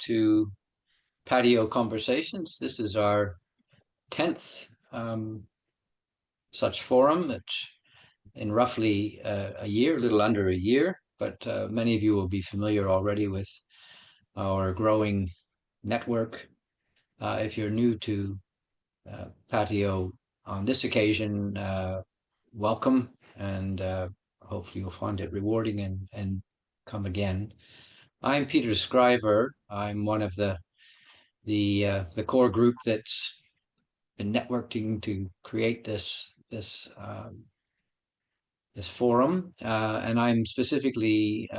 to PATIO Conversations. This is our 10th such forum, which in roughly a year, a little under a year, but many of you will be familiar already with our growing network. If you're new to PATIO on this occasion, welcome, and hopefully you'll find it rewarding and come again. I'm Peter Scriver. I'm one of the core group that's been networking to create this forum, and I'm specifically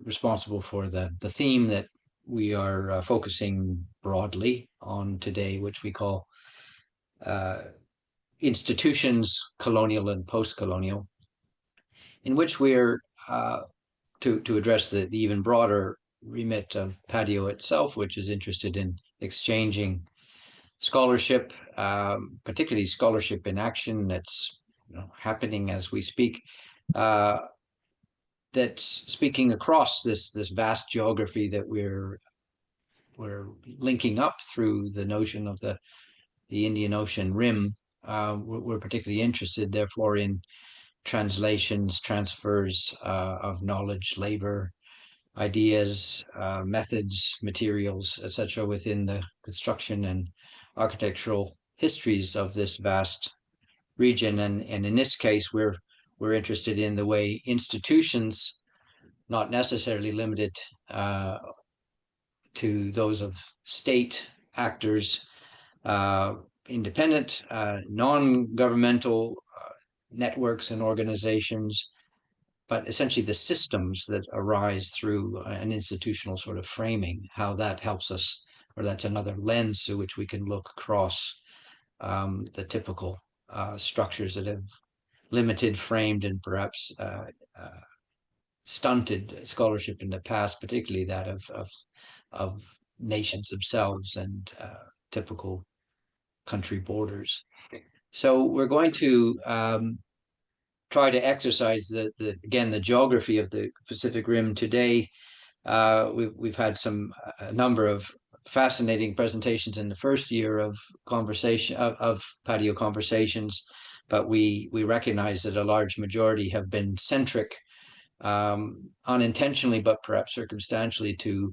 responsible for the theme that we are focusing broadly on today, which we call institutions, colonial and post-colonial, in which we're to address the even broader remit of PATIO itself, which is interested in exchanging scholarship, particularly scholarship in action that's happening as we speak, that's speaking across this vast geography that we're linking up through the notion of the Indian Ocean Rim. We're particularly interested, therefore, in translations, transfers of knowledge, labor, ideas, methods, materials, etc., within the construction and architectural histories of this vast region. And in this case, we're interested in the way institutions, not necessarily limited to those of state actors, independent, non-governmental networks and organizations, but essentially the systems that arise through an institutional sort of framing, how that helps us, or that's another lens through which we can look across the typical structures that have limited, framed, and perhaps stunted scholarship in the past, particularly that of nations themselves and typical country borders. So we're going to try to exercise the geography of the Pacific Rim today. We've had a number of fascinating presentations in the first year of PATIO Conversations, but we recognize that a large majority have been centric, unintentionally, but perhaps circumstantially, to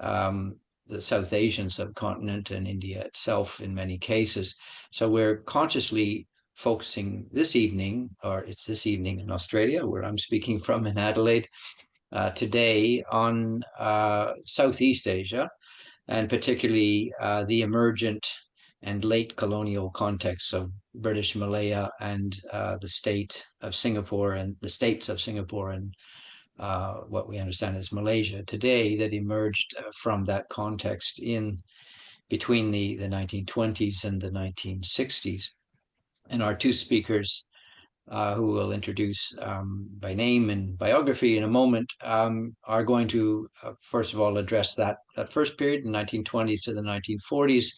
the South Asian subcontinent and India itself in many cases. So we're consciously focusing this evening, or it's this evening in Australia, where I'm speaking from in Adelaide, today, on Southeast Asia, and particularly the emergent and late colonial context of British Malaya and the state of Singapore and the states of Singapore and what we understand as Malaysia today, that emerged from that context in between the 1920s and the 1960s. And our two speakers, who we'll introduce by name and biography in a moment, are going to, first of all, address that first period, the 1920s to the 1940s,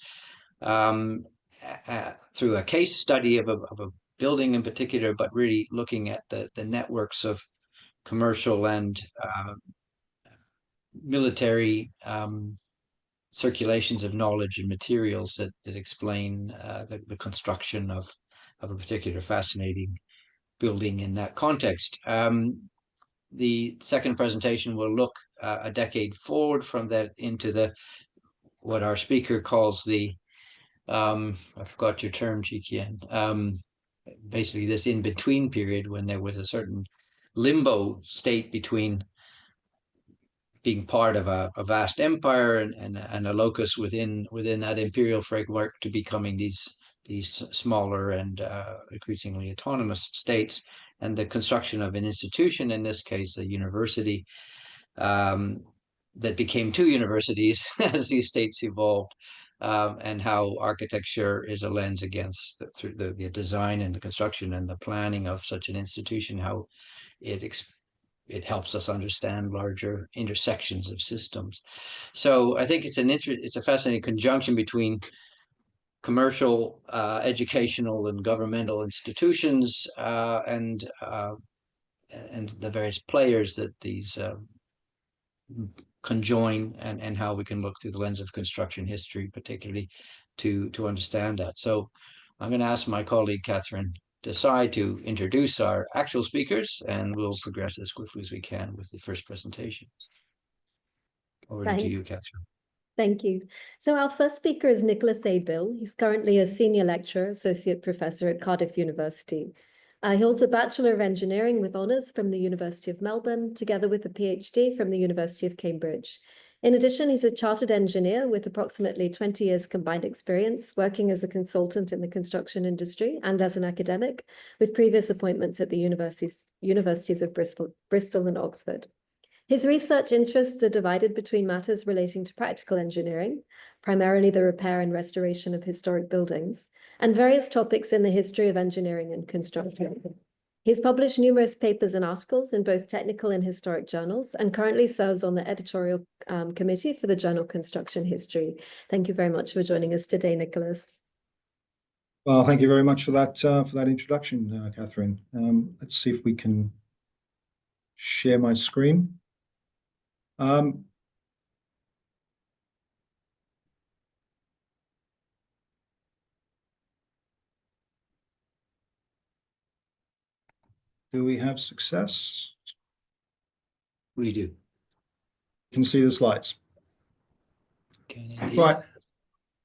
through a case study of a building in particular, but really looking at the networks of commercial and military circulations of knowledge and materials that explain the construction of a particular fascinating building in that context. The second presentation will look a decade forward from that into what our speaker calls the I forgot your term, Chee Kien, basically this in-between period when there was a certain limbo state between being part of a vast empire and a locus within that imperial framework to becoming these smaller and increasingly autonomous states, and the construction of an institution, in this case a university, that became two universities as these states evolved, and how architecture is a lens against through the design and the construction and the planning of such an institution, how it helps us understand larger intersections of systems. So I think it's a fascinating conjunction between commercial, educational, and governmental institutions, and the various players that these conjoin and how we can look through the lens of construction history, particularly to understand that. So I'm going to ask my colleague, Catherine Desai, to introduce our actual speakers, and we'll progress as quickly as we can with the first presentation. Over to you, Catherine. Thank you. So our first speaker is Nicholas A. Bill. He's currently a senior lecturer, associate professor at Cardiff University. He holds a Bachelor of Engineering with honours from the University of Melbourne, together with a PhD from the University of Cambridge. In addition, he's a chartered engineer with approximately 20 years combined experience, working as a consultant in the construction industry and as an academic, with previous appointments at the universities of Bristol and Oxford. His research interests are divided between matters relating to practical engineering, primarily the repair and restoration of historic buildings, and various topics in the history of engineering and construction. He's published numerous papers and articles in both technical and historic journals, and currently serves on the editorial committee for the journal Construction History. Thank you very much for joining us today, Nicholas. Well, thank you very much for that introduction, Catherine. Let's see if we can share my screen. Do we have success? We do. You can see the slides. Okay, right,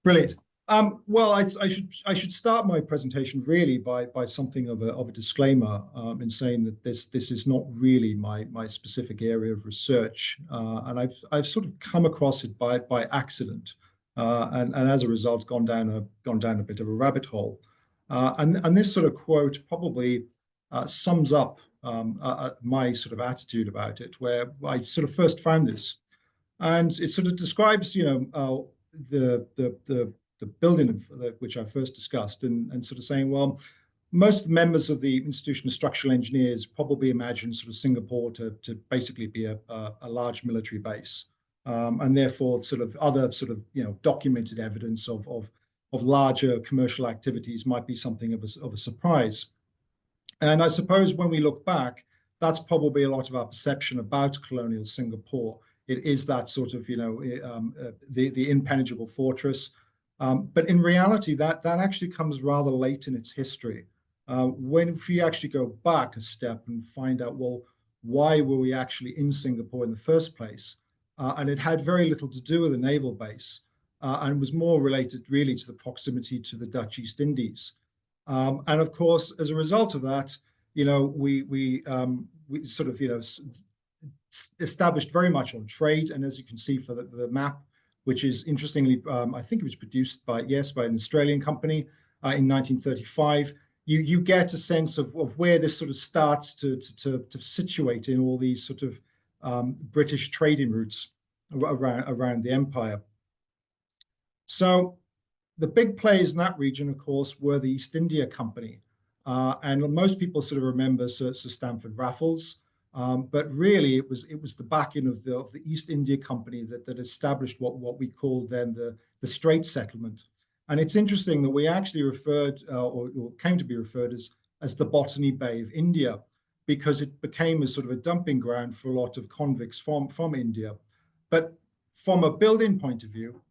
brilliant. Well, I should start my presentation really by something of a disclaimer in saying that this is not really my specific area of research, and I've sort of come across it by accident, and as a result gone down a bit of a rabbit hole, and this sort of quote probably sums up my sort of attitude about it, where I sort of first found this, and it sort of describes the building which I first discussed, and sort of saying, well, most members of the Institution of Structural Engineers probably imagine sort of Singapore to basically be a large military base, and therefore sort of other sort of documented evidence of larger commercial activities might be something of a surprise. And I suppose when we look back, that's probably a lot of our perception about colonial Singapore. It is that sort of the impenetrable fortress. But in reality, that actually comes rather late in its history. If you actually go back a step and find out, well, why were we actually in Singapore in the first place? And it had very little to do with a naval base, and was more related really to the proximity to the Dutch East Indies. And of course, as a result of that, we sort of established very much on trade. And as you can see for the map, which is interestingly, I think it was produced by an Australian company in 1935. You get a sense of where this sort of starts to situate in all these sort of British trading routes around the empire. So the big players in that region, of course, were the East India Company. And most people sort of remember Sir Stamford Raffles. But really, it was the backing of the East India Company that established what we called then the Strait Settlement. And it's interesting that we actually referred or came to be referred as the Botany Bay of India, because it became a sort of a dumping ground for a lot of convicts from India. But from a building point of view,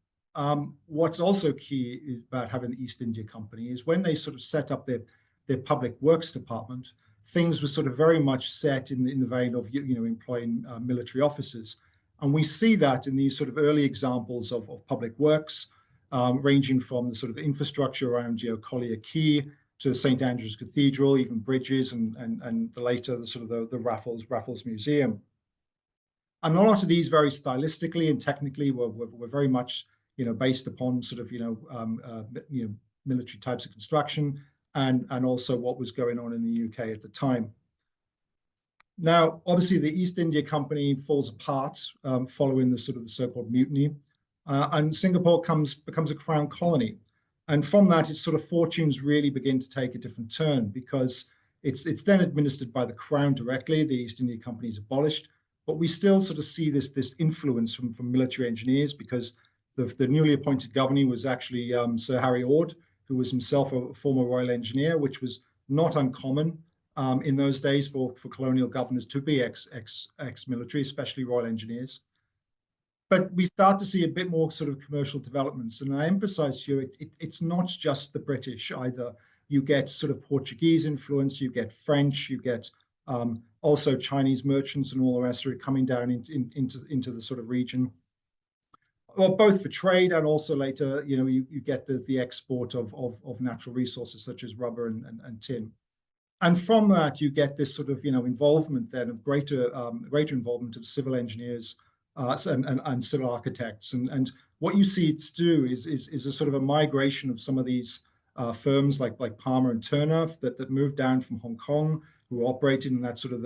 what's also key about having the East India Company is when they sort of set up their public works department, things were sort of very much set in the vein of employing military officers. And we see that in these sort of early examples of public works, ranging from the sort of infrastructure around Collier Quay to St. Andrew's Cathedral, even bridges, and the later the Raffles Museum. And a lot of these very stylistically and technically were very much based upon sort of military types of construction, and also what was going on in the UK at the time. Now, obviously, the East India Company falls apart following the so-called mutiny, and Singapore becomes a crown colony. And from that, its sort of fortunes really begin to take a different turn, because it's then administered by the crown directly. The East India Company is abolished, but we still sort of see this influence from military engineers, because the newly appointed governor was actually Sir Harry Ord, who was himself a former Royal Engineer, which was not uncommon in those days for colonial governors to be ex-military, especially Royal Engineers. but we start to see a bit more sort of commercial developments. And I emphasize here, it's not just the British either. You get sort of Portuguese influence, you get French, you get also Chinese merchants and all the rest of it coming down into the sort of region. Well, both for trade and also later, you get the export of natural resources such as rubber and tin. And from that, you get this sort of, involvement then of greater involvement of civil engineers and civil architects. And what you see it do is a sort of a migration of some of these firms like Palmer and Turner that moved down from Hong Kong, who operated in that sort of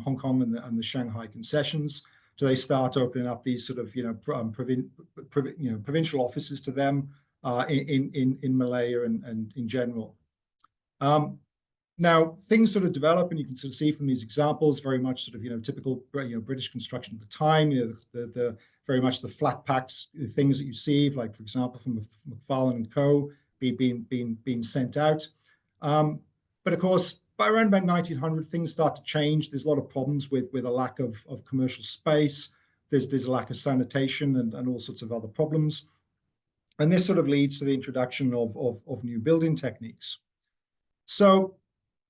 Hong Kong and the Shanghai concessions. So they start opening up these sort of provincial offices to them in Malaya and in general. Now things sort of develop, and you can sort of see from these examples very much sort of typical British construction at the time. The very much the flat packs, things that you see, like for example from McFarlane and Co. being sent out. But of course, by around about 1900, things start to change. There's a lot of problems with a lack of commercial space. There's a lack of sanitation and all sorts of other problems. And this sort of leads to the introduction of new building techniques. So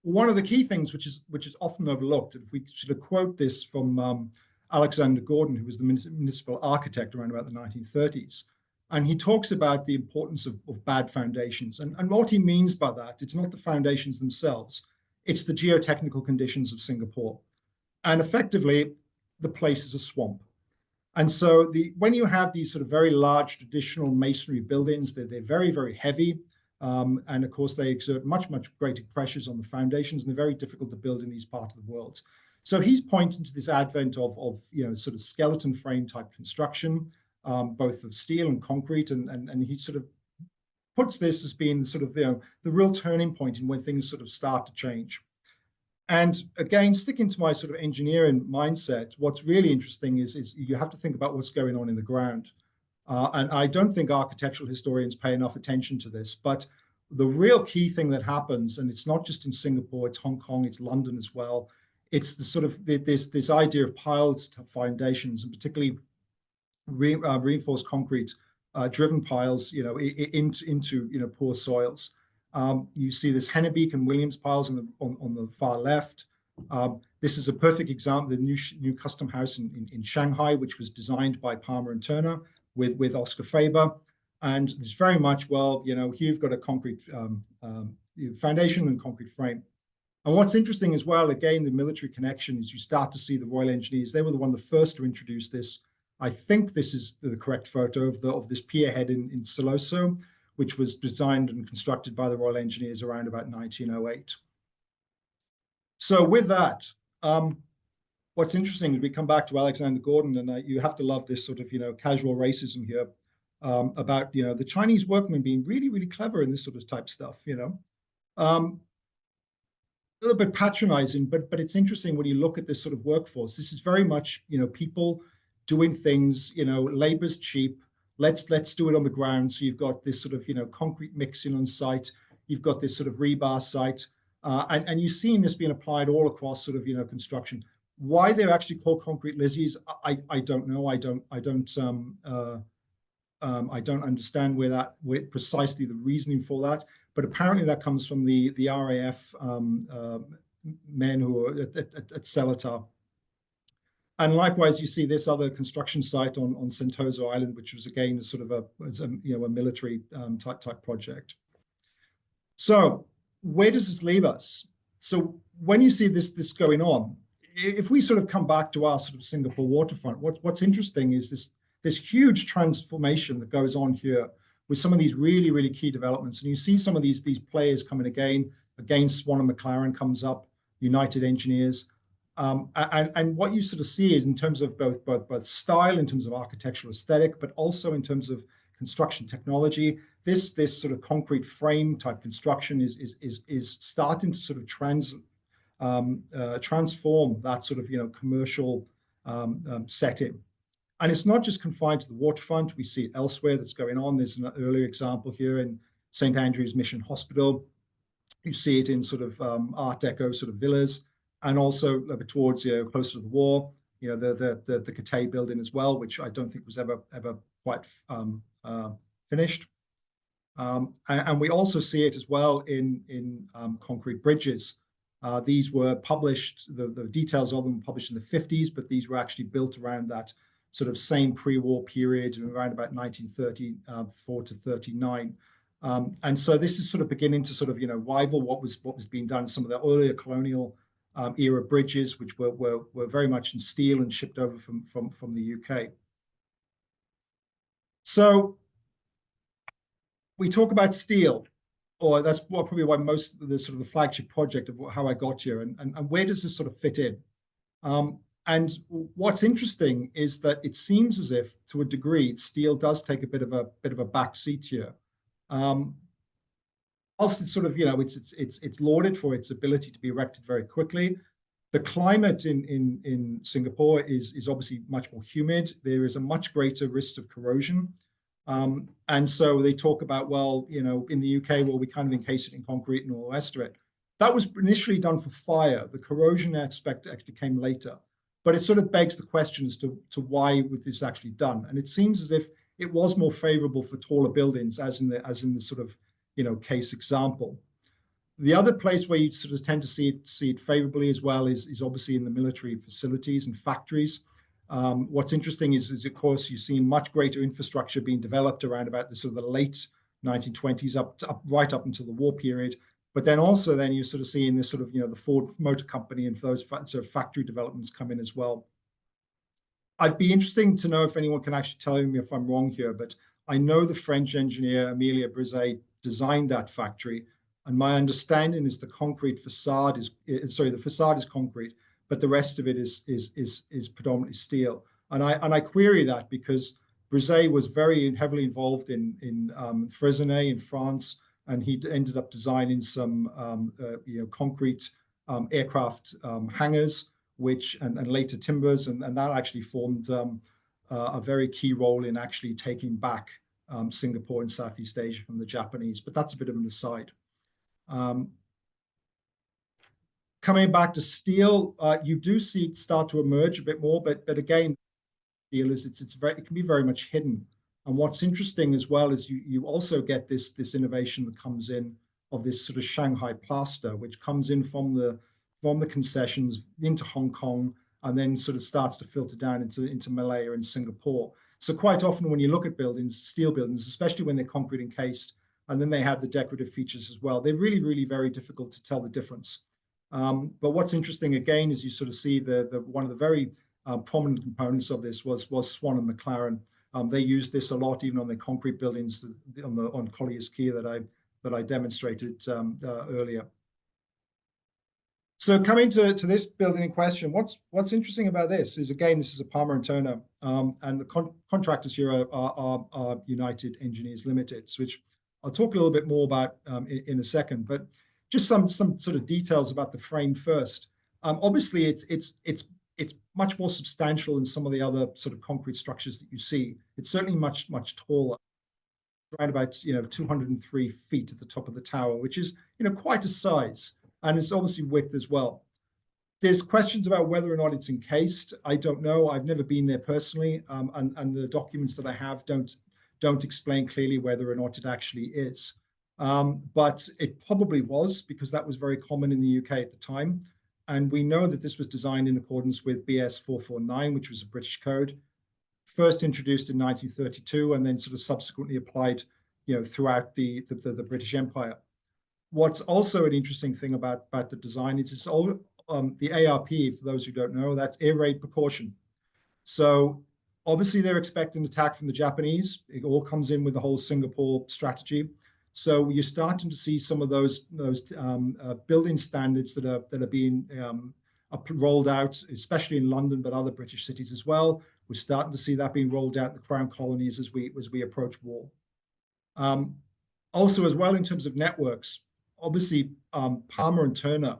one of the key things which is often overlooked, if we sort of quote this from Alexander Gordon, who was the municipal architect around about the 1930s, and he talks about the importance of bad foundations. And what he means by that, it's not the foundations themselves, it's the geotechnical conditions of Singapore. And effectively, the place is a swamp. And so when you have these sort of very large traditional masonry buildings, they're very, very heavy. And of course, they exert much, much greater pressures on the foundations, and they're very difficult to build in these parts of the world. So he's pointing to this advent of sort of skeleton frame type construction, both of steel and concrete, and he sort of puts this as being sort of the real turning point in when things sort of start to change. And again, sticking to my sort of engineering mindset, what's really interesting is you have to think about what's going on in the ground. And I don't think architectural historians pay enough attention to this, but the real key thing that happens, and it's not just in Singapore, it's Hong Kong, it's London as well, it's the sort of this idea of piled foundations, and particularly reinforced concrete driven piles, into poor soils. You see this Hennebeek and Williams piles on the far left. This is a perfect example of the new custom house in Shanghai, which was designed by Palmer and Turner with Oscar Faber. And it's very much, here you've got a concrete foundation and concrete frame. And what's interesting as well, again, the military connection is you start to see the Royal Engineers. They were the first to introduce this. I think this is the correct photo of this pier head in Siloso, which was designed and constructed by the Royal Engineers around about 1908. So with that, what's interesting is we come back to Alexander Gordon, and you have to love this sort of, casual racism here about, the Chinese workmen being really, really clever in this sort of type stuff, a little bit patronizing, but it's interesting when you look at this sort of workforce. This is very much, people doing things, labor's cheap. Let's do it on the ground. So you've got this sort of, concrete mixing on site. You've got this sort of rebar site. And you're seeing this being applied all across sort of, construction. Why they're actually called concrete lizzies, I don't know. I don't understand where precisely the reasoning for that. But apparently that comes from the RAF men who are at Seletar. And likewise, you see this other construction site on Sentosa Island, which was again a sort of a military type project. So where does this leave us? So when you see this going on, if we sort of come back to our sort of Singapore waterfront, what's interesting is this huge transformation that goes on here with some of these really, really key developments. And you see some of these players coming again, Swan and McLaren comes up, United Engineers. And what you sort of see is in terms of both style, in terms of architectural aesthetic, but also in terms of construction technology, this sort of concrete frame type construction is starting to sort of transform that sort of commercial setting. And it's not just confined to the waterfront. We see it elsewhere that's going on. There's an earlier example here in St. Andrew's Mission Hospital. You see it in sort of Art Deco sort of villas, and also towards closer to the war the Cathay building as well, which I don't think was ever quite finished. And we also see it as well in concrete bridges. These were published, the details of them were published in the 50s, but these were actually built around that sort of same pre-war period, around about 1934 to 39. And so this is sort of beginning to sort of, rival what was being done in some of the earlier colonial era bridges, which were very much in steel and shipped over from the UK. So we talk about steel, or that's probably why most of the sort of the flagship project of how I got here, and where does this sort of fit in? And what's interesting is that it seems as if, to a degree, steel does take a bit of a back seat here. Also, it's sort of, it's lauded for its ability to be erected very quickly. The climate in Singapore is obviously much more humid. There is a much greater risk of corrosion. And so they talk about, well, in the UK, well, we kind of encase it in concrete and all the rest of it. That was initially done for fire. The corrosion aspect actually came later. But it sort of begs the question as to why was this actually done. And it seems as if it was more favorable for taller buildings, as in the sort of, case example. The other place where you sort of tend to see it favorably as well is obviously in the military facilities and factories. What's interesting is, of course, you've seen much greater infrastructure being developed around about the sort of the late 1920s right up until the war period. But then also you sort of seeing this sort of, the Ford Motor Company and those sort of factory developments come in as well. I'd be interesting to know if anyone can actually tell me if I'm wrong here, but I know the French engineer Émile Brisset designed that factory, and my understanding is the facade is concrete, but the rest of it is predominantly steel. And I query that because Brisset was very heavily involved in Freycinet in France, and he ended up designing some concrete aircraft hangars, and later timbers, and that actually formed a very key role in actually taking back Singapore and Southeast Asia from the Japanese. But that's a bit of an aside. Coming back to steel, you do see it start to emerge a bit more, but again, steel it can be very much hidden. And what's interesting as well is you also get this innovation that comes in of this sort of Shanghai plaster, which comes in from the concessions into Hong Kong, and then sort of starts to filter down into Malaya and Singapore. So quite often when you look at steel buildings, especially when they're concrete encased, and then they have the decorative features as well, they're really, really very difficult to tell the difference. But what's interesting again is you sort of see one of the very prominent components of this was Swan and McLaren. They used this a lot, even on the concrete buildings on Colliers Quay that I demonstrated earlier. So coming to this building in question, what's interesting about this is, again, this is a Palmer and Turner, and the contractors here are United Engineers Limited, which I'll talk a little bit more about in a second. But just some sort of details about the frame first. Obviously, it's much more substantial than some of the other sort of concrete structures that you see. It's certainly much taller, around about 203 feet at the top of the tower, which is quite a size, and it's obviously width as well. There's questions about whether or not it's encased. I don't know. I've never been there personally, and the documents that I have don't explain clearly whether or not it actually is. But it probably was, because that was very common in the UK at the time. And we know that this was designed in accordance with BS 449, which was a British code, first introduced in 1932, and then sort of subsequently applied, throughout the British Empire. What's also an interesting thing about the design is it's all the ARP, for those who don't know, that's air raid precaution. So obviously they're expecting an attack from the Japanese. It all comes in with the whole Singapore strategy. So you're starting to see some of those building standards that are being rolled out, especially in London, but other British cities as well. We're starting to see that being rolled out in the Crown colonies as we approach war. Also, as well, in terms of networks, obviously Palmer and Turner.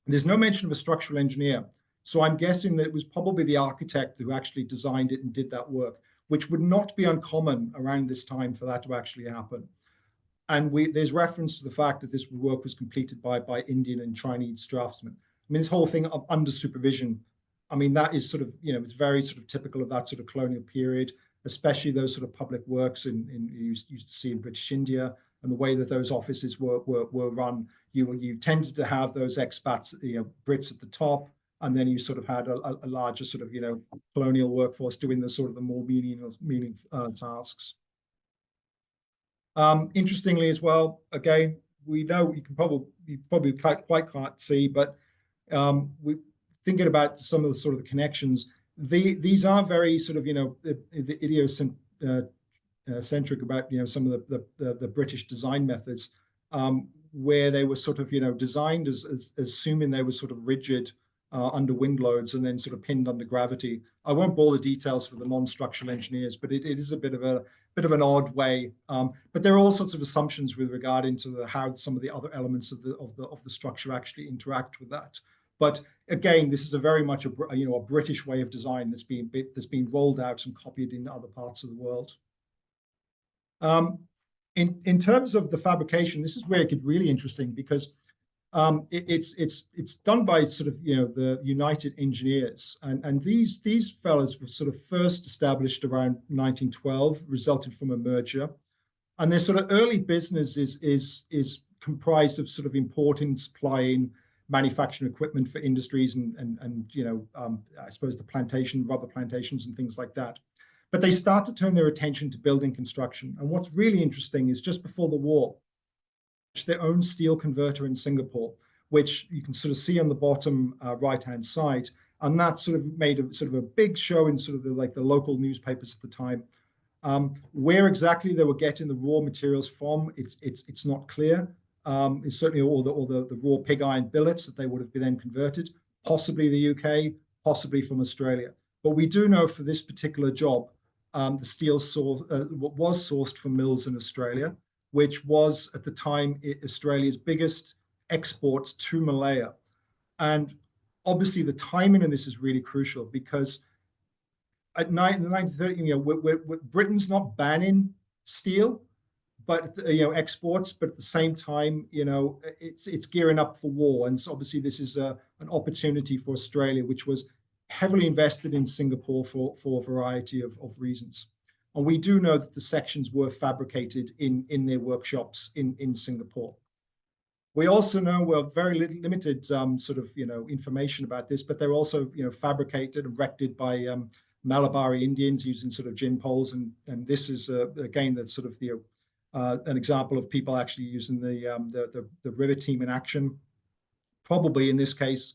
There's no mention of a structural engineer, so I'm guessing that it was probably the architect who actually designed it and did that work, which would not be uncommon around this time for that to actually happen. And there's reference to the fact that this work was completed by Indian and Chinese draftsmen. I mean, this whole thing under supervision I mean, that is sort of, it's very sort of typical of that sort of colonial period, especially those sort of public works you used to see in British India, and the way that those offices were run. You tended to have those expats, Brits at the top, and then you sort of had a larger sort of, colonial workforce doing the sort of the more meaningful tasks. Interestingly as well, again, we know you probably quite can't see, but we thinking about some of the sort of the connections. These are very sort of, the idiocentric about, some of the British design methods, where they were sort of, designed as assuming they were sort of rigid under wind loads and then sort of pinned under gravity. I won't bore the details for the non-structural engineers, but it is a bit of an odd way. But there are all sorts of assumptions with regard into how some of the other elements of the structure actually interact with that. But again, this is a very much a British way of design that's been rolled out and copied in other parts of the world. In terms of the fabrication, this is where it gets really interesting, because it's done by sort of the United Engineers, and these fellows were sort of first established around 1912, resulted from a merger, and their sort of early business is comprised of sort of importing, supplying, manufacturing equipment for industries and I suppose the rubber plantations and things like that. But they start to turn their attention to building construction. And what's really interesting is just before the war, their own steel converter in Singapore, which you can sort of see on the bottom right-hand side, and that sort of made a big show in sort of the local newspapers at the time. Where exactly they were getting the raw materials from, it's not clear. It's certainly all the raw pig iron billets that they would have been then converted, possibly the UK, possibly from Australia. But we do know for this particular job, the steel was sourced from mills in Australia, which was at the time Australia's biggest export to Malaya. And obviously the timing in this is really crucial, because in the 1930s, Britain's not banning steel, but exports, but at the same time, it's gearing up for war. And so obviously this is an opportunity for Australia, which was heavily invested in Singapore for a variety of reasons. And we do know that the sections were fabricated in their workshops in Singapore. We also know, well, very limited sort of information about this, but they're also fabricated and erected by Malabari Indians using sort of gin poles, and this is again that's sort of an example of people actually using the river team in action, probably in this case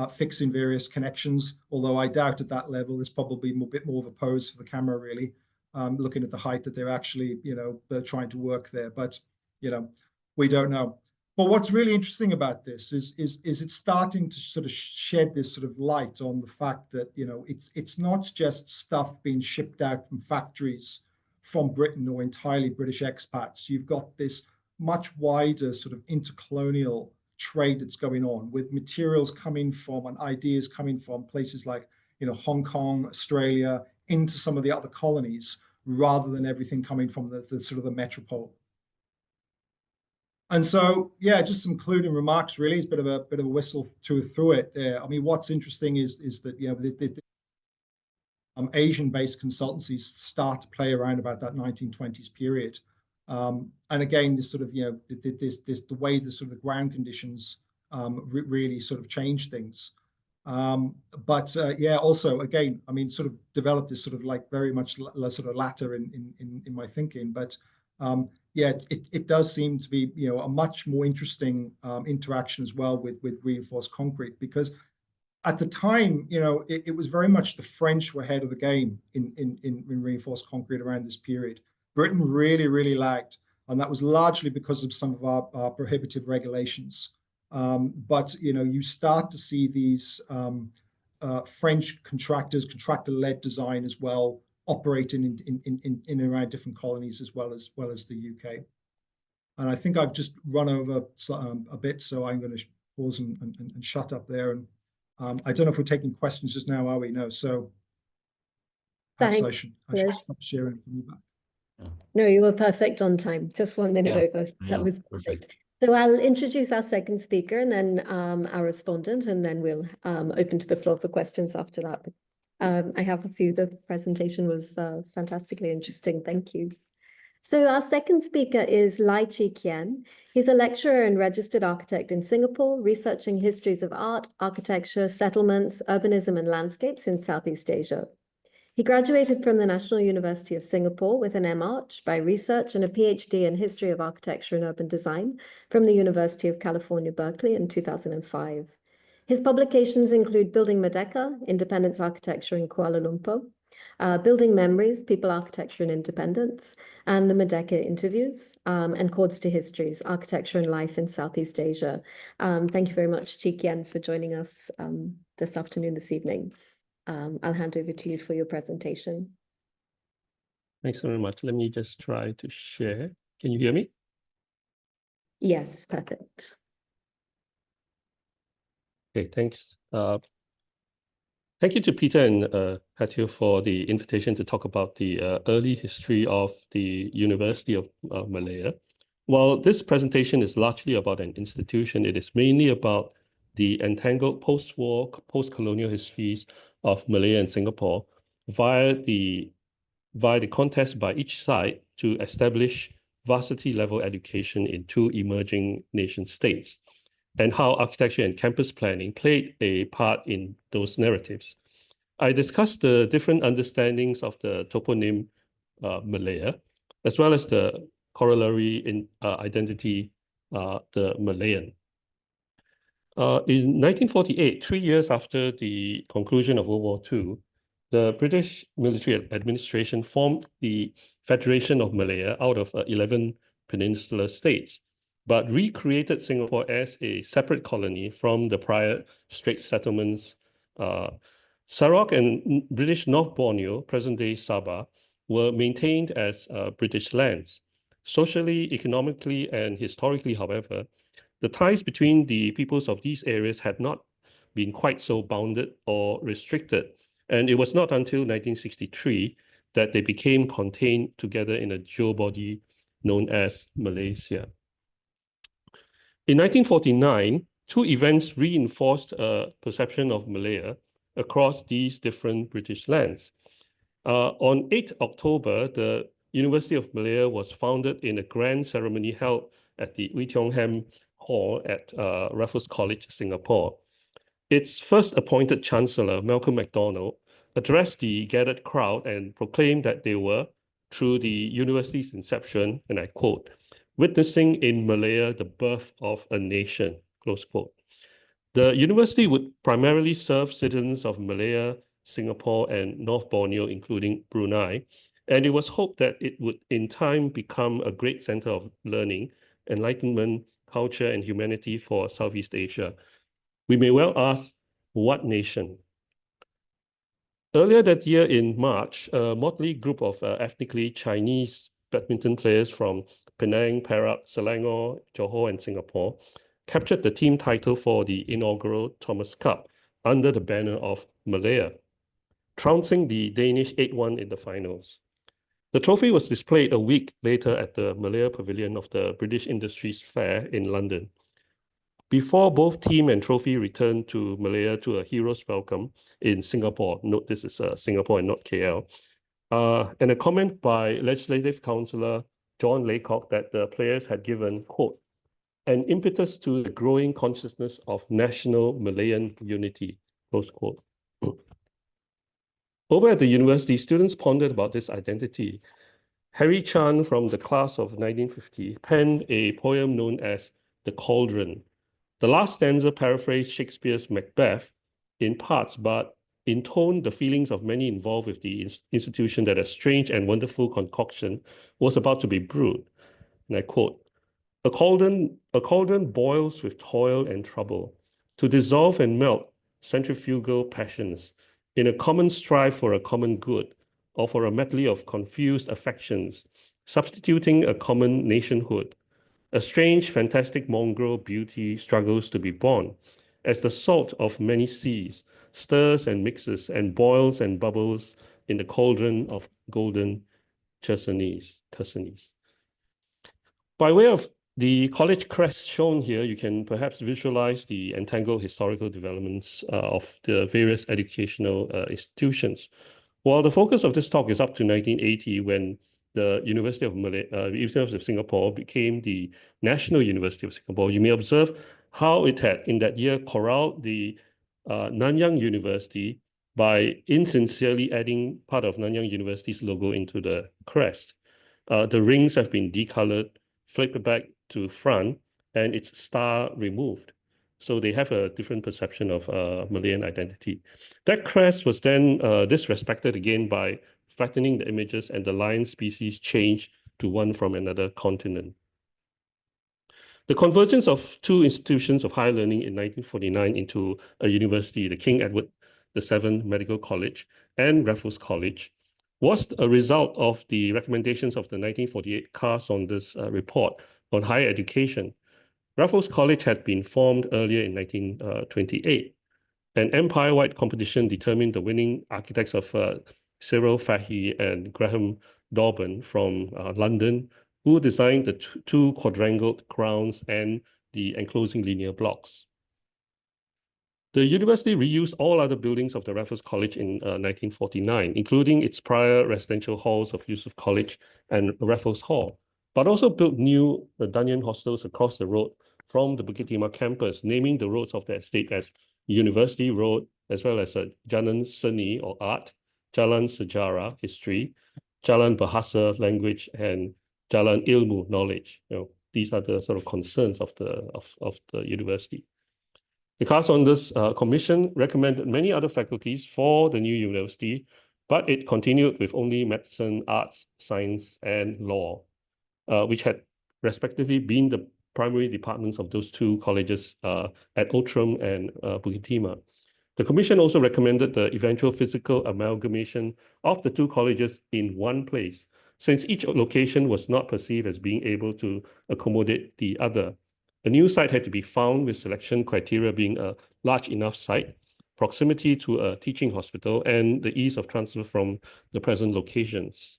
fixing various connections, although I doubt at that level. It's probably a bit more of a pose for the camera, really, looking at the height that they're actually they're trying to work there, but we don't know. But what's really interesting about this is it's starting to sort of shed this sort of light on the fact that it's not just stuff being shipped out from factories from Britain or entirely British expats. You've got this much wider sort of intercolonial trade that's going on, with materials coming from and ideas coming from places like Hong Kong, Australia, into some of the other colonies, rather than everything coming from the sort of the metropole. And so, yeah, just some concluding remarks. Really, it's a bit of a whistle through it there. I mean, what's interesting is that Asian-based consultancies start to play around about that 1920s period. And again, this sort of, the way the sort of the ground conditions really sort of change things. But yeah, also, again, I mean, sort of developed this sort of like very much sort of latter in my thinking. But yeah, it does seem to be, a much more interesting interaction as well with reinforced concrete, because at the time, it was very much the French were ahead of the game in reinforced concrete around this period. Britain really, really lagged, and that was largely because of some of our prohibitive regulations. But you start to see these French contractor-led design as well, operating in and around different colonies as well as the UK. And I think I've just run over a bit, so I'm going to pause and shut up there. And I don't know if we're taking questions just now, are we? No. So perhaps I should stop sharing and come back. No, you were perfect on time. Just 1 minute over. That was perfect. So I'll introduce our second speaker and then our respondent, and then we'll open to the floor for questions after that. I have a few. The presentation was fantastically interesting. Thank you. So our second speaker is Lai Chee Kien. He's a lecturer and registered architect in Singapore, researching histories of art, architecture, settlements, urbanism, and landscapes in Southeast Asia. He graduated from the National University of Singapore with an M.Arch by research and a PhD in history of architecture and urban design from the University of California, Berkeley in 2005. His publications include Building Merdeka, Independence Architecture in Kuala Lumpur, Building Memories, People, Architecture and Independence, and the Merdeka Interviews, and Chords to Histories, Architecture and Life in Southeast Asia. Thank you very much, Chee Kien, for joining us this afternoon, this evening. I'll hand over to you for your presentation. Thanks very much. Let me just try to share. Can you hear me? Yes, perfect. Okay, thanks. Thank you to Peter and PATIO for the invitation to talk about the early history of the University of Malaya. While this presentation is largely about an institution, it is mainly about the entangled post-war, post-colonial histories of Malaya and Singapore via the contest by each side to establish varsity-level education in two emerging nation states, and how architecture and campus planning played a part in those narratives. I discussed the different understandings of the toponym Malaya, as well as the corollary in identity, the Malayan. In 1948, 3 years after the conclusion of World War II, the British military administration formed the Federation of Malaya out of 11 peninsular states, but recreated Singapore as a separate colony from the prior Straits settlements. Sarawak and British North Borneo, present-day Sabah, were maintained as British lands. Socially, economically, and historically, however, the ties between the peoples of these areas had not been quite so bounded or restricted, and it was not until 1963 that they became contained together in a geobody known as Malaysia. In 1949, two events reinforced a perception of Malaya across these different British lands. On 8 October, the University of Malaya was founded in a grand ceremony held at the Oei Tiong Ham Hall at Raffles College, Singapore. Its first appointed chancellor, Malcolm MacDonald, addressed the gathered crowd and proclaimed that they were, through the university's inception, and I quote, "witnessing in Malaya the birth of a nation," close quote. The university would primarily serve citizens of Malaya, Singapore, and North Borneo, including Brunei, and it was hoped that it would in time become a great center of learning, enlightenment, culture, and humanity for Southeast Asia. We may well ask, what nation? Earlier that year in March, a motley group of ethnically Chinese badminton players from Penang, Perak, Selangor, Johor, and Singapore captured the team title for the inaugural Thomas Cup under the banner of Malaya, trouncing the Danish 8-1 in the finals. The trophy was displayed a week later at the Malaya Pavilion of the British Industries Fair in London. Before both team and trophy returned to Malaya to a hero's welcome in Singapore, note this is Singapore and not KL, and a comment by Legislative Councillor John Laycock that the players had given, quote, "an impetus to the growing consciousness of national Malayan unity," close quote. Over at the university, students pondered about this identity. Harry Chan from the class of 1950 penned a poem known as The Cauldron. The last stanza paraphrased Shakespeare's Macbeth in parts, but intoned the feelings of many involved with the institution that a strange and wonderful concoction was about to be brewed. And I quote, a cauldron boils with toil and trouble, to dissolve and melt centrifugal passions, in a common strive for a common good, or for a medley of confused affections, substituting a common nationhood. A strange, fantastic mongrel beauty struggles to be born, as the salt of many seas stirs and mixes and boils and bubbles in the cauldron of golden Chersonese. By way of The college crest shown here, you can perhaps visualize the entangled historical developments of the various educational institutions. While the focus of this talk is up to 1980, when the University of Singapore became the National University of Singapore, you may observe how it had, in that year, corralled the Nanyang University by insincerely adding part of Nanyang University's logo into the crest. The rings have been decolored, flipped back to front, and its star removed. So they have a different perception of Malayan identity. That crest was then disrespected again by flattening the images, and the lion species changed to one from another continent. The convergence of two institutions of higher learning in 1949 into a university, the King Edward VII Medical College and Raffles College, was a result of the recommendations of the 1948 Carr-Saunders report on higher education. Raffles College had been formed earlier in 1928. An empire-wide competition determined the winning architects of Cyril Fahey and Graham Dobbin from London, who designed the two quadrangle grounds and the enclosing linear blocks. The university reused all other buildings of the Raffles College in 1949, including its prior residential halls of Yusuf College and Raffles Hall, but also built new Dunyan hostels across the road from the Bukit Timah campus, naming the roads of the estate as University Road, as well as Jalan Seni or Art, Jalan Sejarah, History, Jalan Bahasa, Language, and Jalan Ilmu, Knowledge. These are the sort of concerns of the university. The Carr-Saunders Commission recommended many other faculties for the new university, but it continued with only medicine, arts, science, and law, which had respectively been the primary departments of those two colleges at Outram and Bukit Timah. The commission also recommended the eventual physical amalgamation of the two colleges in one place, since each location was not perceived as being able to accommodate the other. A new site had to be found, with selection criteria being a large enough site, proximity to a teaching hospital, and the ease of transfer from the present locations.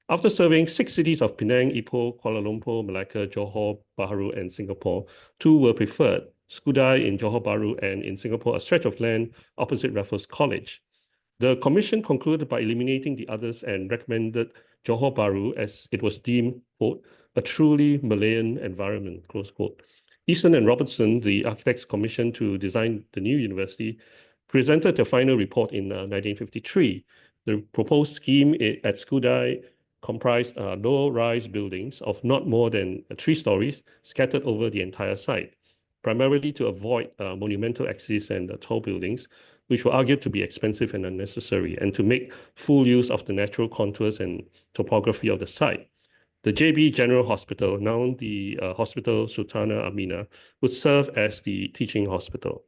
After surveying 6 cities of Penang, Ipoh, Kuala Lumpur, Malacca, Johor Bahru, and Singapore, 2 were preferred: Skudai in Johor Bahru and in Singapore, a stretch of land opposite Raffles College. The commission concluded by eliminating the others and recommended Johor Bahru as it was deemed, quote, a truly Malayan environment, close quote. Easton and Robertson, the architects commissioned to design the new university, presented their final report in 1953. The proposed scheme at Skudai comprised low-rise buildings of not more than 3 stories scattered over the entire site, primarily to avoid monumental axes and tall buildings, which were argued to be expensive and unnecessary, and to make full use of the natural contours and topography of the site. The JB General Hospital, now the Hospital Sultana Aminah, would serve as the teaching hospital.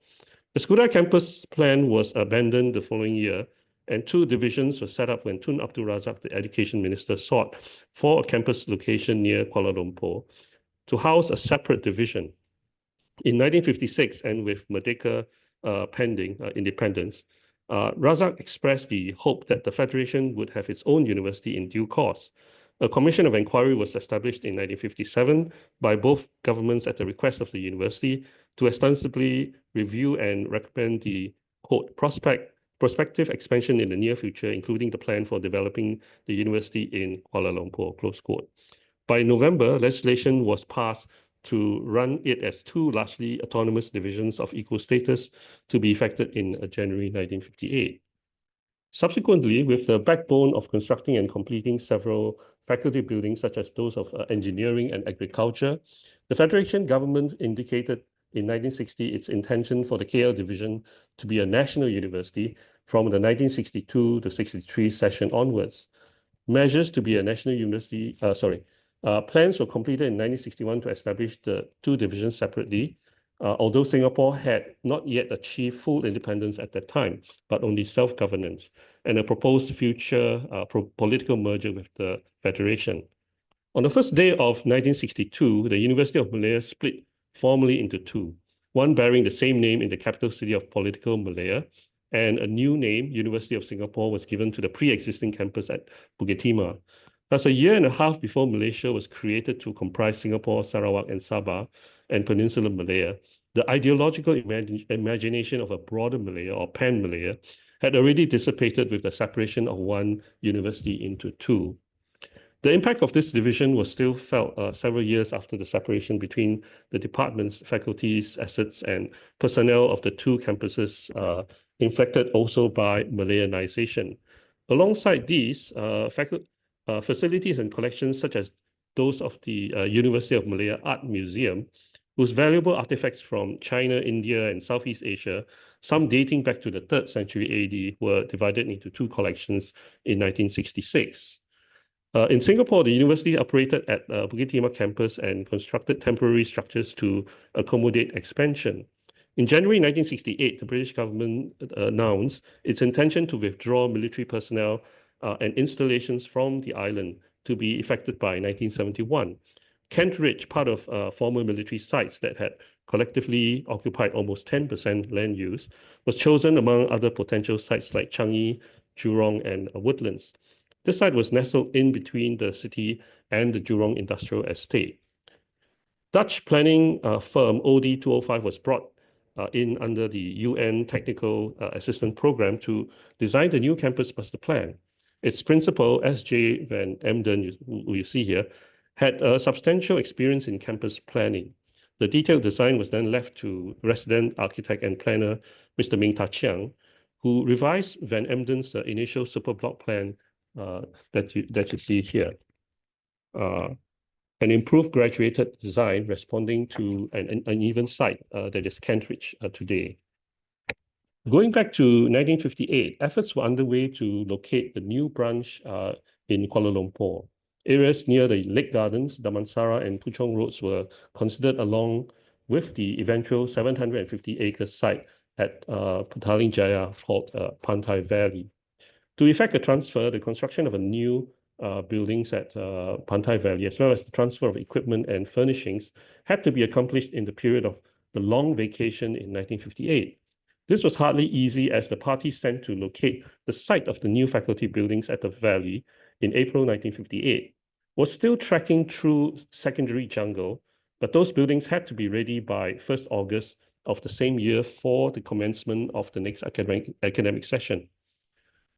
The Skudai campus plan was abandoned the following year, and 2 divisions were set up when Tun Abdul Razak, the education minister, sought for a campus location near Kuala Lumpur to house a separate division. In 1956, and with Merdeka pending independence, Razak expressed the hope that the Federation would have its own university in due course. A commission of inquiry was established in 1957 by both governments at the request of the university to ostensibly review and recommend the, quote, prospective expansion in the near future, including the plan for developing the university in Kuala Lumpur, close quote. By November, legislation was passed to run it as 2 largely autonomous divisions of equal status, to be effected in January 1958. Subsequently, with the backbone of constructing and completing several faculty buildings, such as those of engineering and agriculture, the Federation government indicated in 1960 its intention for the KL division to be a national university from the 1962 to 63 session onwards. Measures to be a national university, plans were completed in 1961 to establish the 2 divisions separately, although Singapore had not yet achieved full independence at that time, but only self-governance, and a proposed future political merger with the Federation. On the first day of 1962, the University of Malaya split formally into 2, one bearing the same name in the capital city of political Malaya, and a new name, University of Singapore, was given to the pre-existing campus at Bukit Timah. Thus, a year and a half before Malaysia was created to comprise Singapore, Sarawak, and Sabah, and Peninsular Malaya, the ideological imagination of a broader Malaya or Pan-Malaya had already dissipated with the separation of one university into two. The impact of this division was still felt several years after the separation between the departments, faculties, assets, and personnel of the two campuses, inflected also by Malayanization. Alongside these, facilities and collections such as those of the University of Malaya Art Museum, whose valuable artifacts from China, India, and Southeast Asia, some dating back to the 3rd century AD, were divided into two collections in 1966. In Singapore, the university operated at Bukit Timah campus and constructed temporary structures to accommodate expansion. In January 1968, the British government announced its intention to withdraw military personnel and installations from the island to be effected by 1971. Kent Ridge, part of former military sites that had collectively occupied almost 10% land use, was chosen among other potential sites like Changi, Jurong, and Woodlands. This site was nestled in between the city and the Jurong Industrial Estate. Dutch planning firm OD205 was brought in under the UN Technical Assistance Program to design the new campus master plan. Its principal, S.J. van Emden, who you see here, had substantial experience in campus planning. The detailed design was then left to resident architect and planner, Mr. Ming Ta Chiang, who revised Van Emden's initial superblock plan that you see here. An improved graduated design responding to an uneven site that is Kent Ridge today. Going back to 1958, efforts were underway to locate the new branch in Kuala Lumpur. Areas near the Lake Gardens, Damansara, and Puchong Roads were considered along with the eventual 750-acre site at Petaling Jaya called Pantai Valley. To effect a transfer, the construction of a new buildings at Pantai Valley, as well as the transfer of equipment and furnishings, had to be accomplished in the period of the long vacation in 1958. This was hardly easy as the parties sent to locate the site of the new faculty buildings at the valley in April 1958 was still trekking through secondary jungle, but those buildings had to be ready by 1st August of the same year for the commencement of the next academic session.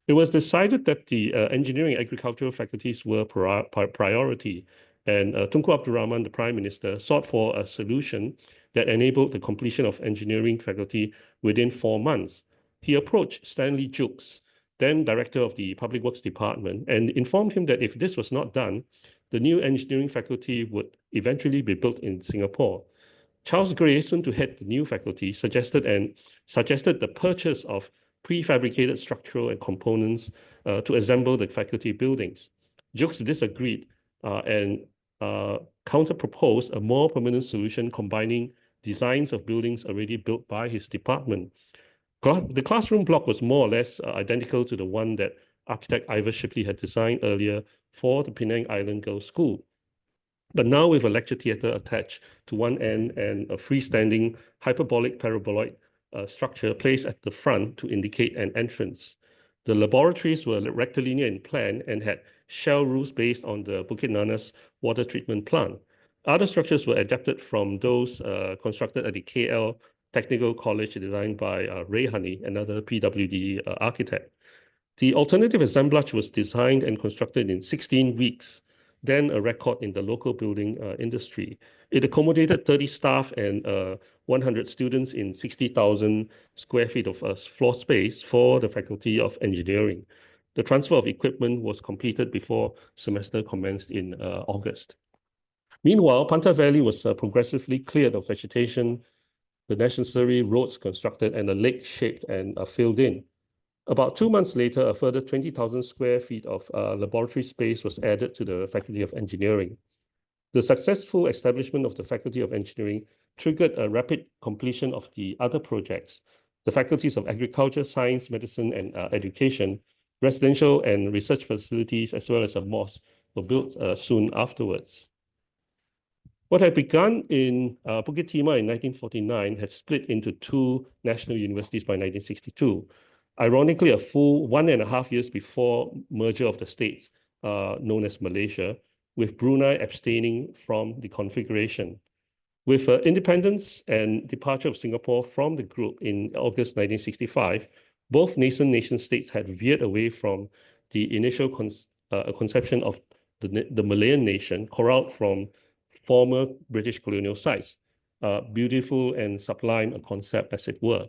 It was decided that the engineering and agricultural faculties were priority, and Tunku Abdul Rahman, the Prime Minister, sought for a solution that enabled the completion of engineering faculty within 4 months. He approached Stanley Jukes, then Director of the Public Works Department, and informed him that if this was not done, the new engineering faculty would eventually be built in Singapore. Charles Gray, soon to head the new faculty, suggested the purchase of prefabricated structural and components to assemble the faculty buildings. Jukes disagreed and counter-proposed a more permanent solution combining designs of buildings already built by his department. The classroom block was more or less identical to the one that architect Ivor Shipley had designed earlier for the Penang Island Girls' School, but now with a lecture theatre attached to one end and a freestanding hyperbolic paraboloid structure placed at the front to indicate an entrance. The laboratories were rectilinear in plan and had shell roofs based on the Bukit Nanas water treatment plant. Other structures were adapted from those constructed at the KL Technical College designed by Ray Honey, another PWD architect. The alternative assemblage was designed and constructed in 16 weeks, then a record in the local building industry. It accommodated 30 staff and 100 students in 60,000 square feet of floor space for the Faculty of Engineering. The transfer of equipment was completed before semester commenced in August. Meanwhile, Pantai Valley was progressively cleared of vegetation, the necessary roads constructed, and a lake shaped and filled in. About 2 months later, a further 20,000 square feet of laboratory space was added to the Faculty of Engineering. The successful establishment of the Faculty of Engineering triggered a rapid completion of the other projects. The Faculties of Agriculture, Science, Medicine, and Education, residential and research facilities, as well as a mosque, were built soon afterwards. What had begun in Bukit Timah in 1949 had split into 2 national universities by 1962. Ironically, a full 1.5 years before merger of the states, known as Malaysia, with Brunei abstaining from the configuration. With independence and departure of Singapore from the group in August 1965, both nation states had veered away from the initial conception of the Malayan nation, corralled from former British colonial sites. Beautiful and sublime a concept, as it were.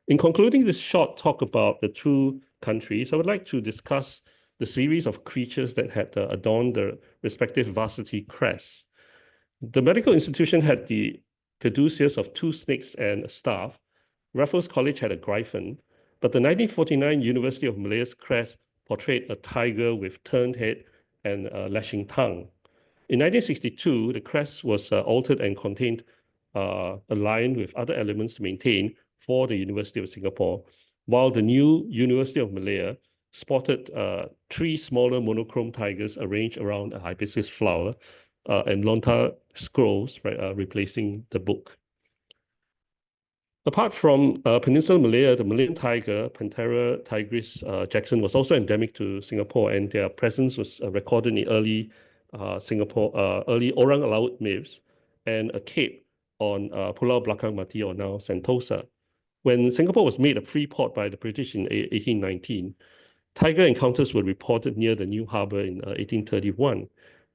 In concluding this short talk about the two countries, I would like to discuss the series of creatures that had adorned the respective varsity crests. The medical institution had the caduceus of two snakes and a staff. Raffles College had a griffin, but the 1949 University of Malaya's crest portrayed a tiger with turned head and a lashing tongue. In 1962, the crest was altered and contained a lion with other elements to maintain for the University of Singapore, while the new University of Malaya spotted three smaller monochrome tigers arranged around a hibiscus flower and lontar scrolls, replacing the book. Apart from Peninsular Malaya, the Malayan tiger, Panthera tigris Jackson, was also endemic to Singapore, and their presence was recorded in early early Orang Laut myths and a cape on Pulau Belakang Mati, or now Sentosa. When Singapore was made a free port by the British in 1819, tiger encounters were reported near the new harbour in 1831.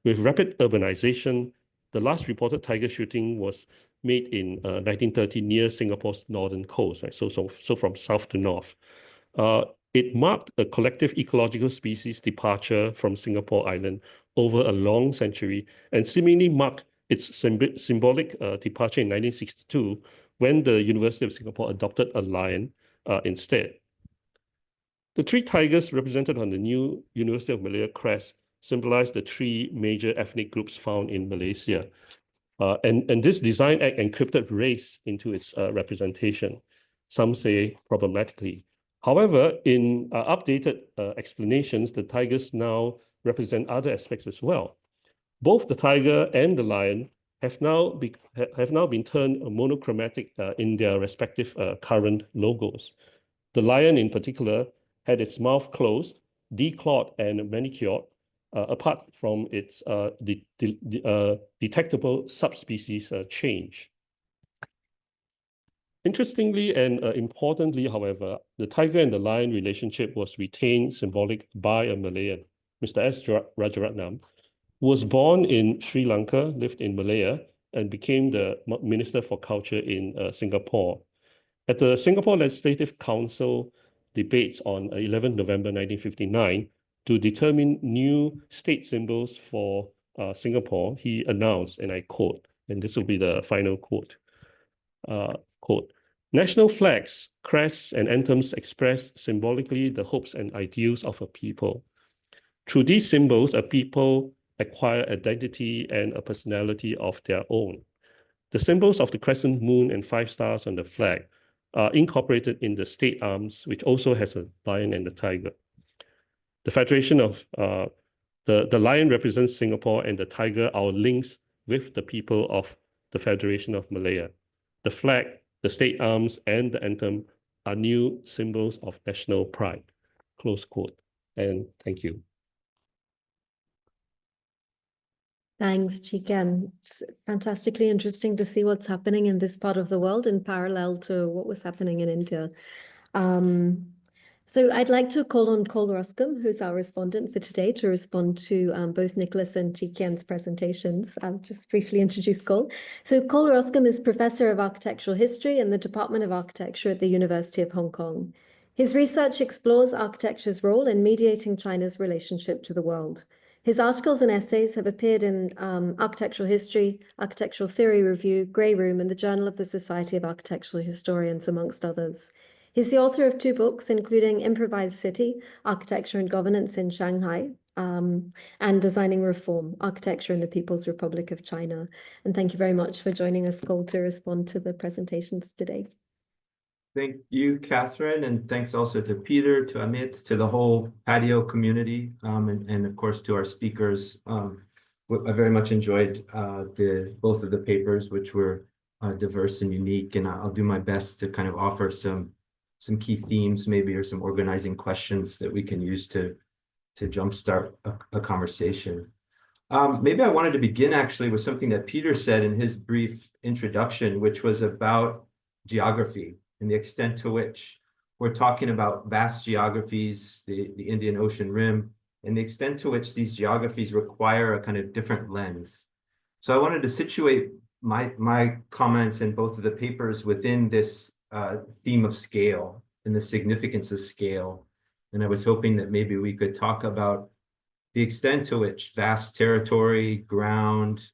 With rapid urbanization, the last reported tiger shooting was made in 1930 near Singapore's northern coast, right? So from south to north. It marked a collective ecological species departure from Singapore Island over a long century, and seemingly marked its symbolic departure in 1962, when the University of Singapore adopted a lion instead. The three tigers represented on the new University of Malaya crest symbolize the three major ethnic groups found in Malaysia. And this design act encrypted race into its representation, some say problematically. However, in updated explanations, the tigers now represent other aspects as well. Both the tiger and the lion have now been turned monochromatic in their respective current logos. The lion in particular had its mouth closed, declawed and manicured, apart from its detectable subspecies change. Interestingly and importantly, however, the tiger and the lion relationship was retained symbolic by a Malayan, Mr. S. Rajaratnam, who was born in Sri Lanka, lived in Malaya, and became the Minister for Culture in Singapore. At the Singapore Legislative Council debates on 11 November 1959, to determine new state symbols for Singapore, he announced, and I quote, and this will be the final quote, quote, "National flags, crests, and anthems express symbolically the hopes and ideals of a people. Through these symbols, a people acquire identity and a personality of their own. The symbols of the crescent moon and 5 stars on the flag are incorporated in the state arms, which also has a lion and a tiger. The Federation of the lion represents Singapore, and the tiger our links with the people of the Federation of Malaya. The flag, the state arms, and the anthem are new symbols of national pride." Close quote. And thank you. Thanks, Chee Kien. It's fantastically interesting to see what's happening in this part of the world in parallel to what was happening in India. So I'd like to call on Cole Roskam, who's our respondent for today, to respond to both Nicholas and Chee Kien's presentations. I'll just briefly introduce Cole. So Cole Roskam is Professor of Architectural History in the Department of Architecture at the University of Hong Kong. His research explores architecture's role in mediating China's relationship to the world. His articles and essays have appeared in Architectural History, Architectural Theory Review, Grey Room, and the Journal of the Society of Architectural Historians, amongst others. He's the author of 2 books, including Improvised City, Architecture and Governance in Shanghai, and Designing Reform, Architecture in the People's Republic of China. And thank you very much for joining us, Cole, to respond to the presentations today. Thank you, Catherine, and thanks also to Peter, to Amit, to the whole PATIO community, and of course to our speakers. I very much enjoyed both of the papers, which were diverse and unique, and I'll do my best to kind of offer some key themes maybe, or some organizing questions that we can use to jumpstart a conversation. Maybe I wanted to begin actually with something that Peter said in his brief introduction, which was about geography and the extent to which we're talking about vast geographies, the Indian Ocean rim, and the extent to which these geographies require a kind of different lens. So I wanted to situate my comments in both of the papers within this theme of scale and the significance of scale. And I was hoping that maybe we could talk about the extent to which vast territory, ground,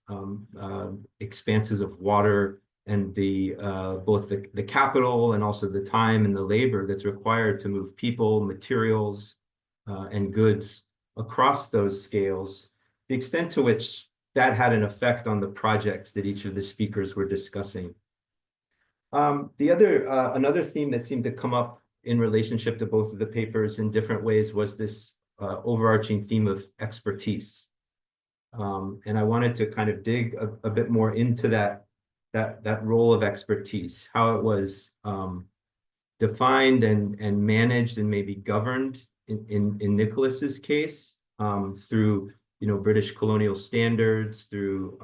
expanses of water, and both the capital and also the time and the labor that's required to move people, materials, and goods across those scales, the extent to which that had an effect on the projects that each of the speakers were discussing. Another theme that seemed to come up in relationship to both of the papers in different ways was this overarching theme of expertise. And I wanted to kind of dig a bit more into that role of expertise, how it was defined and managed and maybe governed in Nicholas's case through British colonial standards, through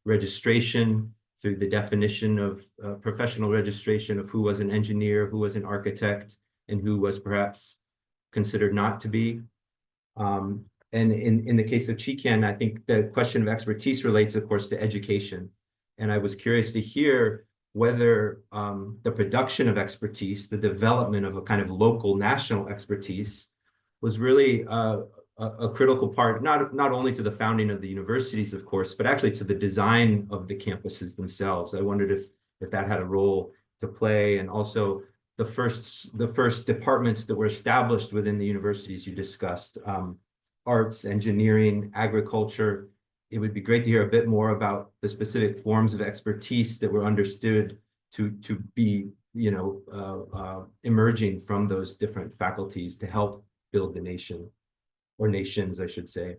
registration, through the definition of professional registration of who was an engineer, who was an architect, and who was perhaps considered not to be. And in the case of Chee Kien, I think the question of expertise relates, of course, to education. And I was curious to hear whether the production of expertise, the development of a kind of local national expertise, was really a critical part, not only to the founding of the universities, of course, but actually to the design of the campuses themselves. I wondered if that had a role to play, and also the first departments that were established within the universities you discussed, arts, engineering, agriculture. It would be great to hear a bit more about the specific forms of expertise that were understood to be, emerging from those different faculties to help build the nation, or nations, I should say.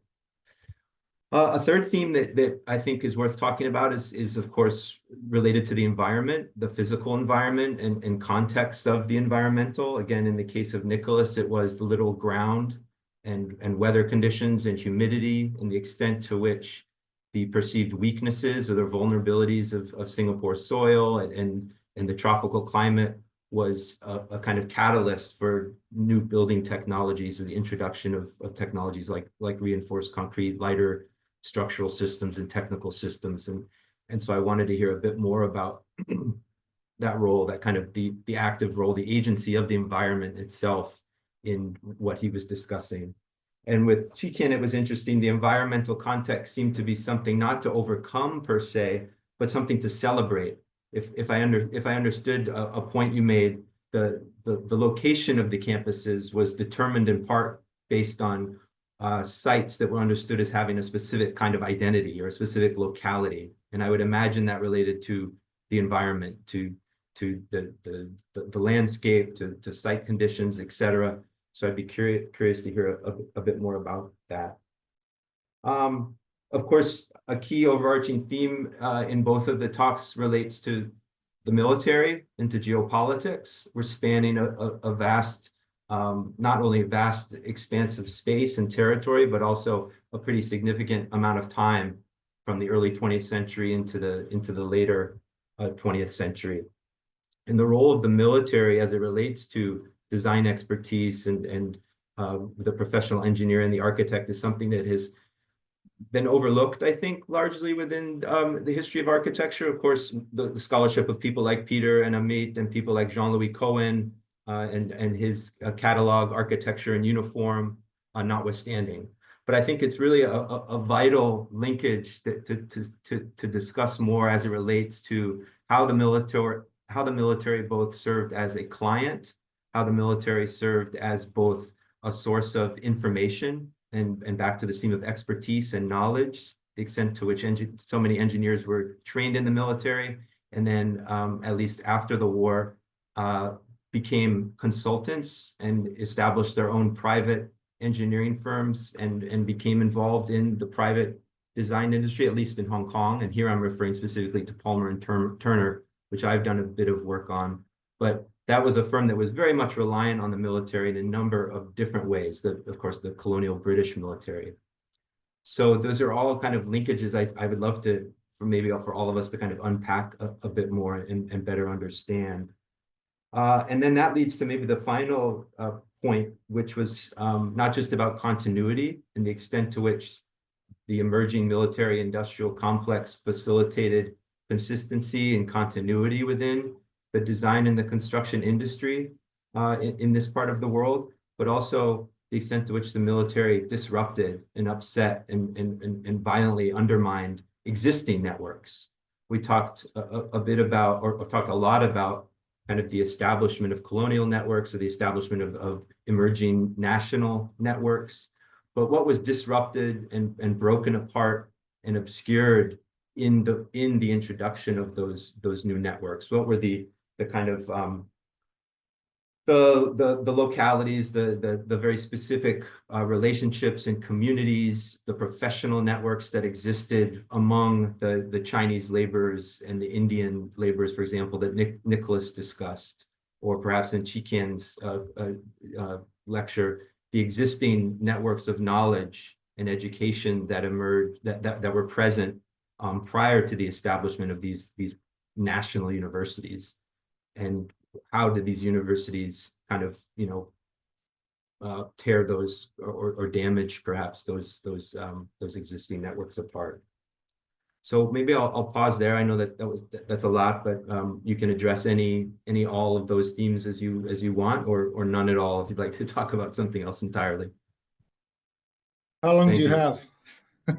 A third theme that I think is worth talking about is of course related to the environment, the physical environment and context of the environmental. Again, in the case of Nicholas, it was the literal ground and weather conditions and humidity, and the extent to which the perceived weaknesses or the vulnerabilities of Singapore's soil and the tropical climate was a kind of catalyst for new building technologies, or the introduction of technologies like reinforced concrete, lighter structural systems and technical systems. And so I wanted to hear a bit more about that role, that kind of the active role, the agency of the environment itself in what he was discussing. And with Chee Kien, it was interesting. The environmental context seemed to be something not to overcome per se, but something to celebrate. If I understood a point you made, the location of the campuses was determined in part based on sites that were understood as having a specific kind of identity or a specific locality. And I would imagine that related to the environment, to the landscape, to site conditions, etc. So I'd be curious to hear a bit more about that. Of course, a key overarching theme in both of the talks relates to the military and to geopolitics. We're spanning a vast, not only a vast expanse of space and territory, but also a pretty significant amount of time from the early 20th century into the later 20th century. And the role of the military as it relates to design expertise and the professional engineer and the architect is something that has been overlooked, I think, largely within the history of architecture. Of course, the scholarship of people like Peter and Amit and people like Jean-Louis Cohen and his catalog, Architecture in Uniform, notwithstanding. But I think it's really a vital linkage to discuss more as it relates to how the military both served as a client, how the military served as both a source of information, and back to the theme of expertise and knowledge, the extent to which so many engineers were trained in the military, and then at least after the war, became consultants and established their own private engineering firms and became involved in the private design industry, at least in Hong Kong. And here I'm referring specifically to Palmer and Turner, which I've done a bit of work on. But that was a firm that was very much reliant on the military in a number of different ways, of course, the colonial British military. So those are all kind of linkages I would love to, for all of us to kind of unpack a bit more and better understand. And then that leads to maybe the final point, which was not just about continuity and the extent to which the emerging military industrial complex facilitated consistency and continuity within the design and the construction industry in this part of the world, but also the extent to which the military disrupted and upset and violently undermined existing networks. We talked a bit about, or talked a lot about, kind of the establishment of colonial networks or the establishment of emerging national networks. But what was disrupted and broken apart and obscured in the introduction of those new networks? What were the kind of the localities, the very specific relationships and communities, the professional networks that existed among the Chinese laborers and the Indian laborers, for example, that Nicholas discussed, or perhaps in Chee Kien's lecture, the existing networks of knowledge and education that emerged, that were present prior to the establishment of these national universities. And how did these universities kind of, tear those or damage perhaps those existing networks apart? So maybe I'll pause there. I know that's a lot, but you can address all of those themes as you want, or none at all if you'd like to talk about something else entirely. How long do you have?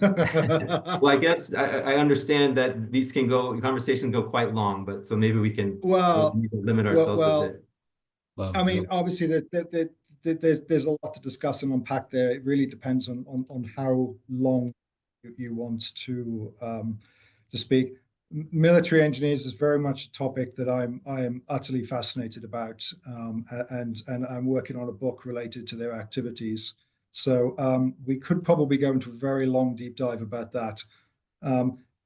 Well, I guess I understand that these conversations go quite long, but so maybe we can limit ourselves a bit. I mean, obviously there's a lot to discuss and unpack there. It really depends on how long you want to speak. Military engineers is very much a topic that I am utterly fascinated about, and I'm working on a book related to their activities. So we could probably go into a very long deep dive about that.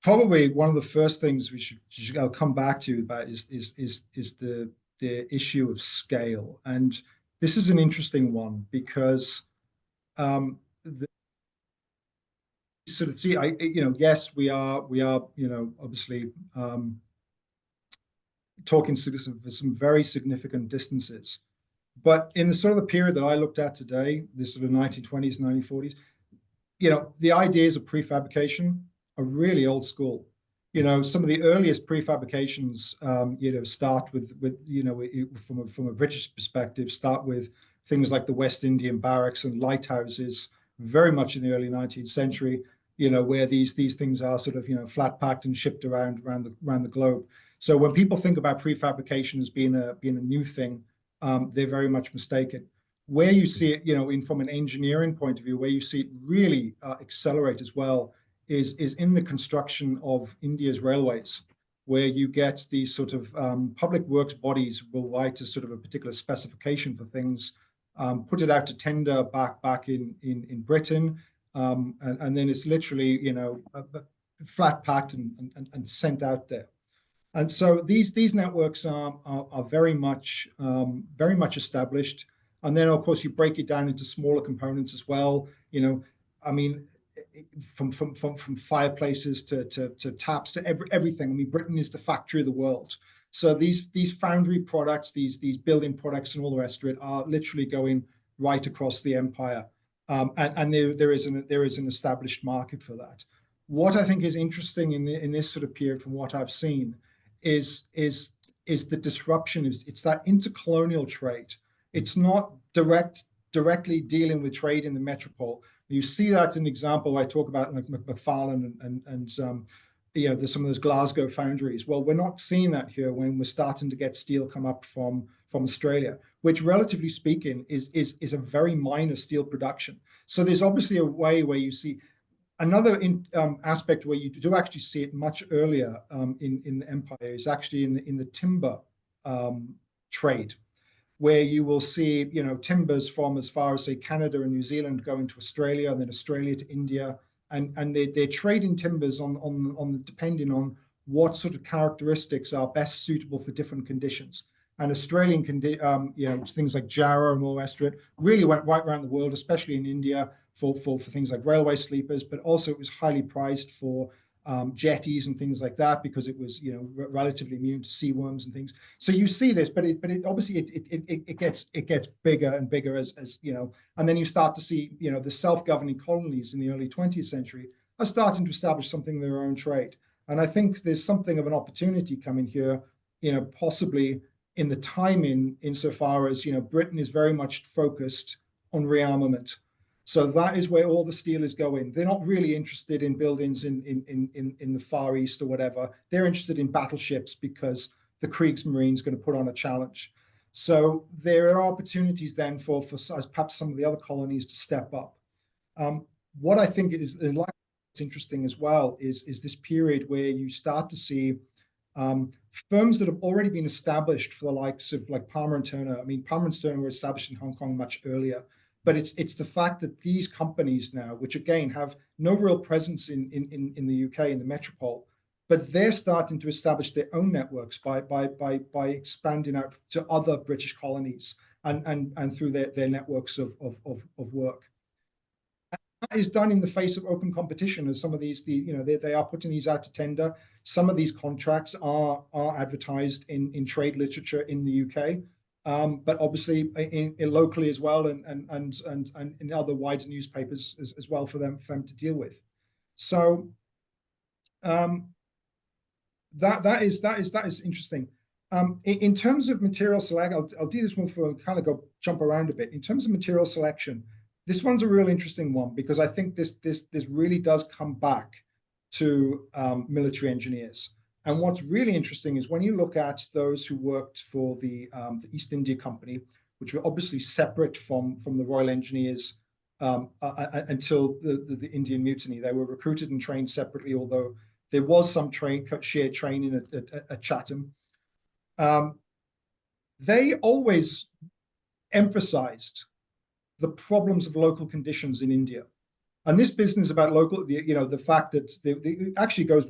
Probably one of the first things I'll come back to about is the issue of scale, and this is an interesting one because yes, we are obviously talking some very significant distances. But in the sort of the period that I looked at today, the sort of 1920s, 1940s, the ideas of prefabrication are really old school. Some of the earliest prefabrications, start with from a British perspective, start with things like the West Indian barracks and lighthouses, very much in the early 19th century, where these things are sort of, flat packed and shipped around the globe. So when people think about prefabrication as being a new thing, they're very much mistaken. Where you see it, from an engineering point of view, where you see it really accelerate as well is in the construction of India's railways, where you get these sort of public works bodies will write a sort of a particular specification for things, put it out to tender back in Britain, and then it's literally flat packed and sent out there. And so these networks are very much established. And then of course you break it down into smaller components as well. I mean, from fireplaces to taps to everything. I mean, Britain is the factory of the world. So these foundry products, these building products, and all the rest of it are literally going right across the empire. And there is an established market for that. What I think is interesting in this sort of period, from what I've seen, is the disruption. It's that intercolonial trade. It's not directly dealing with trade in the metropole. You see that in example I talk about, like McFarlane and there's some of those Glasgow foundries. Well, we're not seeing that here when we're starting to get steel come up from Australia, which relatively speaking is a very minor steel production. So there's obviously a way where you see another aspect where you do actually see it much earlier in the empire is actually in the timber trade, where you will see timbers from as far as, say, Canada and New Zealand going to Australia, and then Australia to India, and they're trading timbers on depending on what sort of characteristics are best suitable for different conditions. and Australian things like Jarrah and all the rest of it really went right around the world, especially in India for things like railway sleepers, but also it was highly prized for jetties and things like that because it was relatively immune to sea worms and things. So you see this, but it obviously it gets bigger and bigger as and then you start to see the self-governing colonies in the early 20th century are starting to establish something of their own trade. And I think there's something of an opportunity coming here, possibly in the timing insofar as Britain is very much focused on rearmament. So that is where all the steel is going. They're not really interested in buildings in the Far East or whatever. They're interested in battleships because the Kriegsmarine is going to put on a challenge. So there are opportunities then for perhaps some of the other colonies to step up. What I think is interesting as well is this period where you start to see firms that have already been established for the likes of like Palmer and Turner. I mean, Palmer and Turner were established in Hong Kong much earlier. But it's the fact that these companies now, which again have no real presence in the UK, in the metropole, but they're starting to establish their own networks by expanding out to other British colonies and through their networks of work. That is done in the face of open competition, as some of these, they are putting these out to tender. Some of these contracts are advertised in trade literature in the UK. But obviously in locally as well, and in other wider newspapers as well for them to deal with. So that is interesting. In terms of material selection, I'll do this one for kind of jump around a bit. In terms of material selection, this one's a real interesting one because I think this really does come back to military engineers. And what's really interesting is when you look at those who worked for the East India Company, which were obviously separate from the Royal Engineers until the Indian Mutiny. They were recruited and trained separately, although there was some shared training at Chatham. They always emphasized the problems of local conditions in India. And this business about local, the fact that it actually goes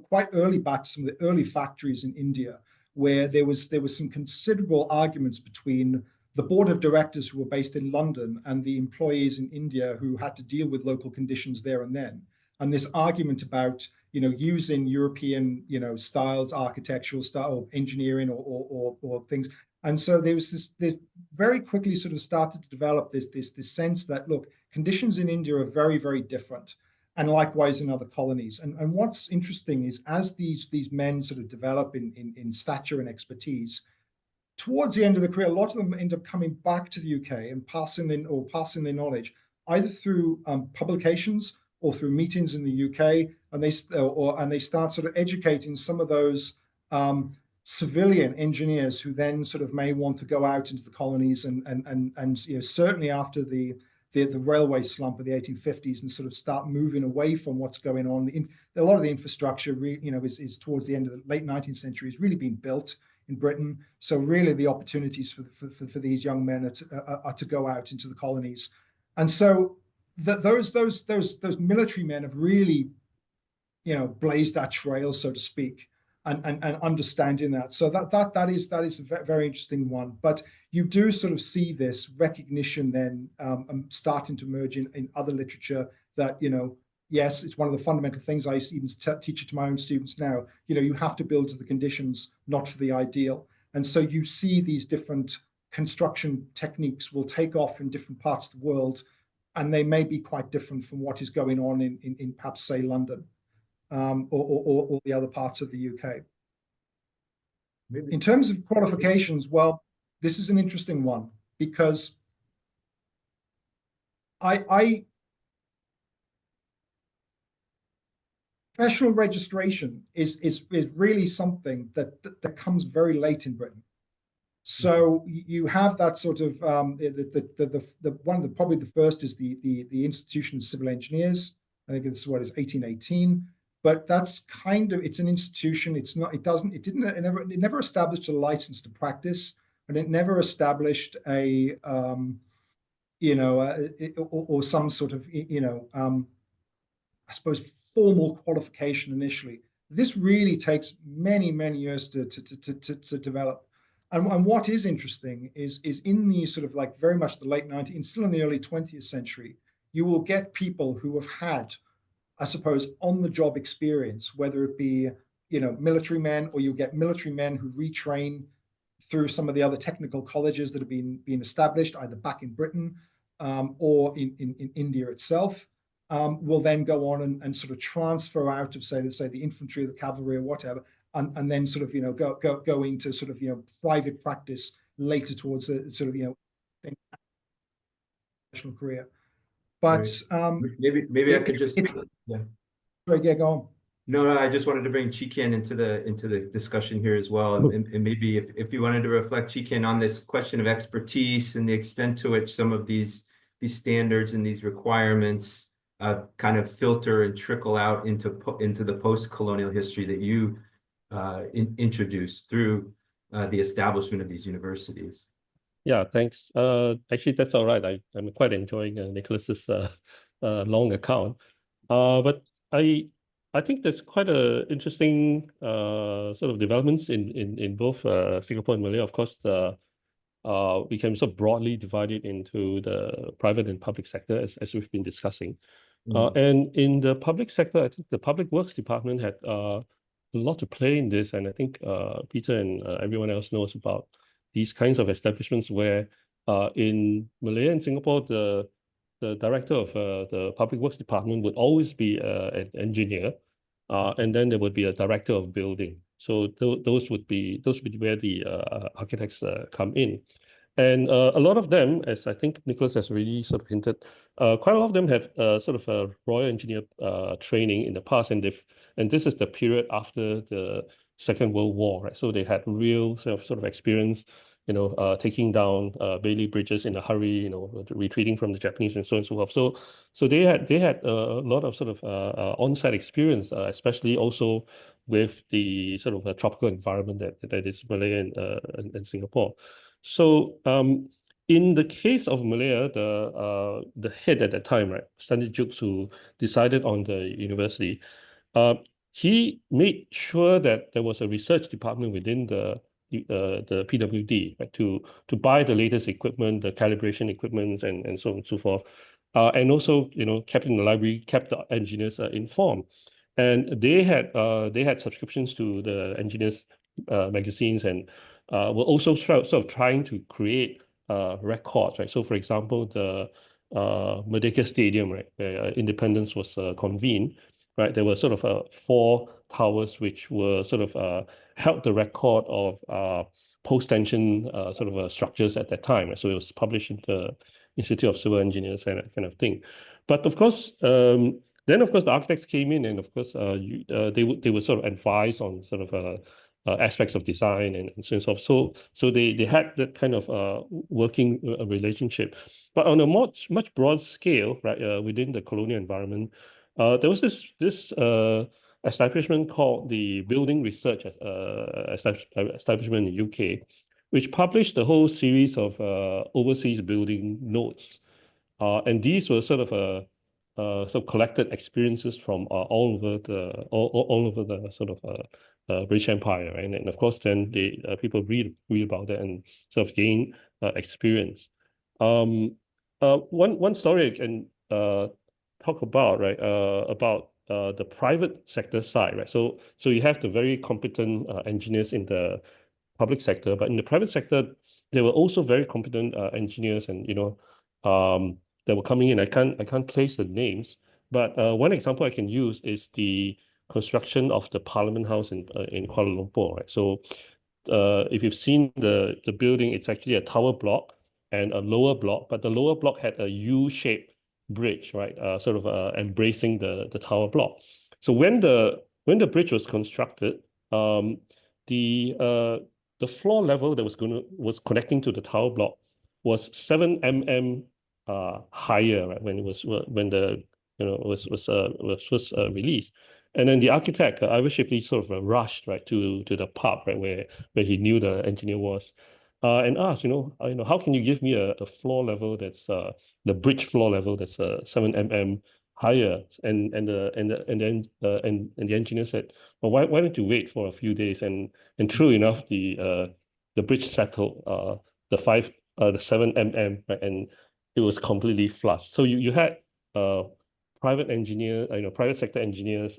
quite early back to some of the early factories in India, where there was some considerable arguments between the board of directors who were based in London and the employees in India who had to deal with local conditions there and then. And this argument about using European styles, architectural style, or engineering, or things. And so there's very quickly sort of started to develop this sense that, look, conditions in India are very, very different, and likewise in other colonies. And what's interesting is as these men sort of develop in stature and expertise, towards the end of the career, a lot of them end up coming back to the UK and passing their knowledge either through publications or through meetings in the UK, and they start sort of educating some of those civilian engineers who then sort of may want to go out into the colonies and certainly after the railway slump of the 1850s and sort of start moving away from what's going on. A lot of the infrastructure is towards the end of the late 19th century is really being built in Britain. So really the opportunities for these young men are to go out into the colonies. And so those military men have really blazed that trail, so to speak. And understanding that. So that is a very interesting one. But you do sort of see this recognition then starting to emerge in other literature that, yes, it's one of the fundamental things I even teach it to my own students now. You have to build to the conditions, not for the ideal. And so you see these different construction techniques will take off in different parts of the world, and they may be quite different from what is going on in perhaps, say, London. Or the other parts of the UK. In terms of qualifications, well, this is an interesting one because professional registration is really something that comes very late in Britain. So you have that sort of probably the first is the Institution of Civil Engineers. I think this is what is 1818. But that's it's an institution. It never established a license to practice, and it never established or some sort of, I suppose, formal qualification initially. This really takes many, many years to develop. And what is interesting is in the sort of like very much the late 19th and still in the early 20th century, you will get people who have had, I suppose, on-the-job experience, whether it be, you know, military men, or you'll get military men who retrain through some of the other technical colleges that have been established either back in Britain or in India itself, will then go on and sort of transfer out of, say the infantry or the cavalry or whatever, and then sort of, you know, go into sort of, you know, private practice later towards the sort of, you know, professional career. But maybe I could just yeah. Sorry, yeah, go on. No, I just wanted to bring Chee Kien into the discussion here as well, and maybe if you wanted to reflect, Chee Kien, on this question of expertise and the extent to which some of these standards and these requirements kind of filter and trickle out into the post-colonial history that you introduced through the establishment of these universities. Yeah, thanks. Actually, that's all right. I'm quite enjoying Nicholas's long account. But I think there's quite a interesting sort of developments in both Singapore and Malaya. Of course, we can sort of broadly divide it into the private and public sector, as we've been discussing. And in the public sector, I think the Public Works Department had a lot to play in this, and I think Peter and everyone else knows about these kinds of establishments where in Malaya and Singapore, the director of the Public Works Department would always be an engineer, and then there would be a director of building. So those would be where the architects come in. And a lot of them, as I think Nicholas has already sort of hinted, quite a lot of them have sort of a royal engineer training in the past, and this is the period after the Second World War, right? So they had real sort of experience, you know, taking down Bailey bridges in a hurry, you know, retreating from the Japanese and so on and so forth. So they had a lot of sort of on-site experience, especially also with the sort of tropical environment that is Malaya and Singapore. So in the case of Malaya, the head at that time, right, Stanley Jukes, who decided on the university, he made sure that there was a research department within the PWD, right, to buy the latest equipment, the calibration equipment, and so on and so forth, and also, you know, kept in the library, kept the engineers informed, and they had subscriptions to the engineers magazines, and were also sort of trying to create records, right? So, for example, the Merdeka Stadium, right, where Independence was convened, right? There were sort of 4 towers which were sort of held the record of post-tension sort of structures at that time. Right? So it was published in the Institute of Civil Engineers and that kind of thing. But of course, then of course the architects came in, and of course they would sort of advise on sort of aspects of design and so on. So they had that kind of working relationship. But on a much broad scale, right, within the colonial environment, there was this establishment called the Building Research Establishment in the UK, which published a whole series of overseas building notes, and these were sort of collected experiences from all over the sort of British Empire, right? And of course, then people read about that and sort of gain experience. One story I can talk about, right, about the private sector side, right? So you have the very competent engineers in the public sector, but in the private sector, there were also very competent engineers, and, you know, that were coming in. I can't place the names, but one example I can use is the construction of the Parliament House in Kuala Lumpur, right? So if you've seen the building, it's actually a tower block and a lower block, but the lower block had a U-shaped bridge, right? Sort of embracing the tower block. So when the bridge was constructed, the floor level that was connecting to the tower block was 7 mm higher, right, when the was first released. And then the architect, Ivor Shipley, sort of rushed, right, to the pub, right, where he knew the engineer was, and asked, how can you give me a floor level that's the bridge floor level that's 7 mm higher? And the engineer said, well, why don't you wait for a few days? And true enough, the the bridge settled, the 7 mm, right, and it was completely flush. So you had private engineers, private sector engineers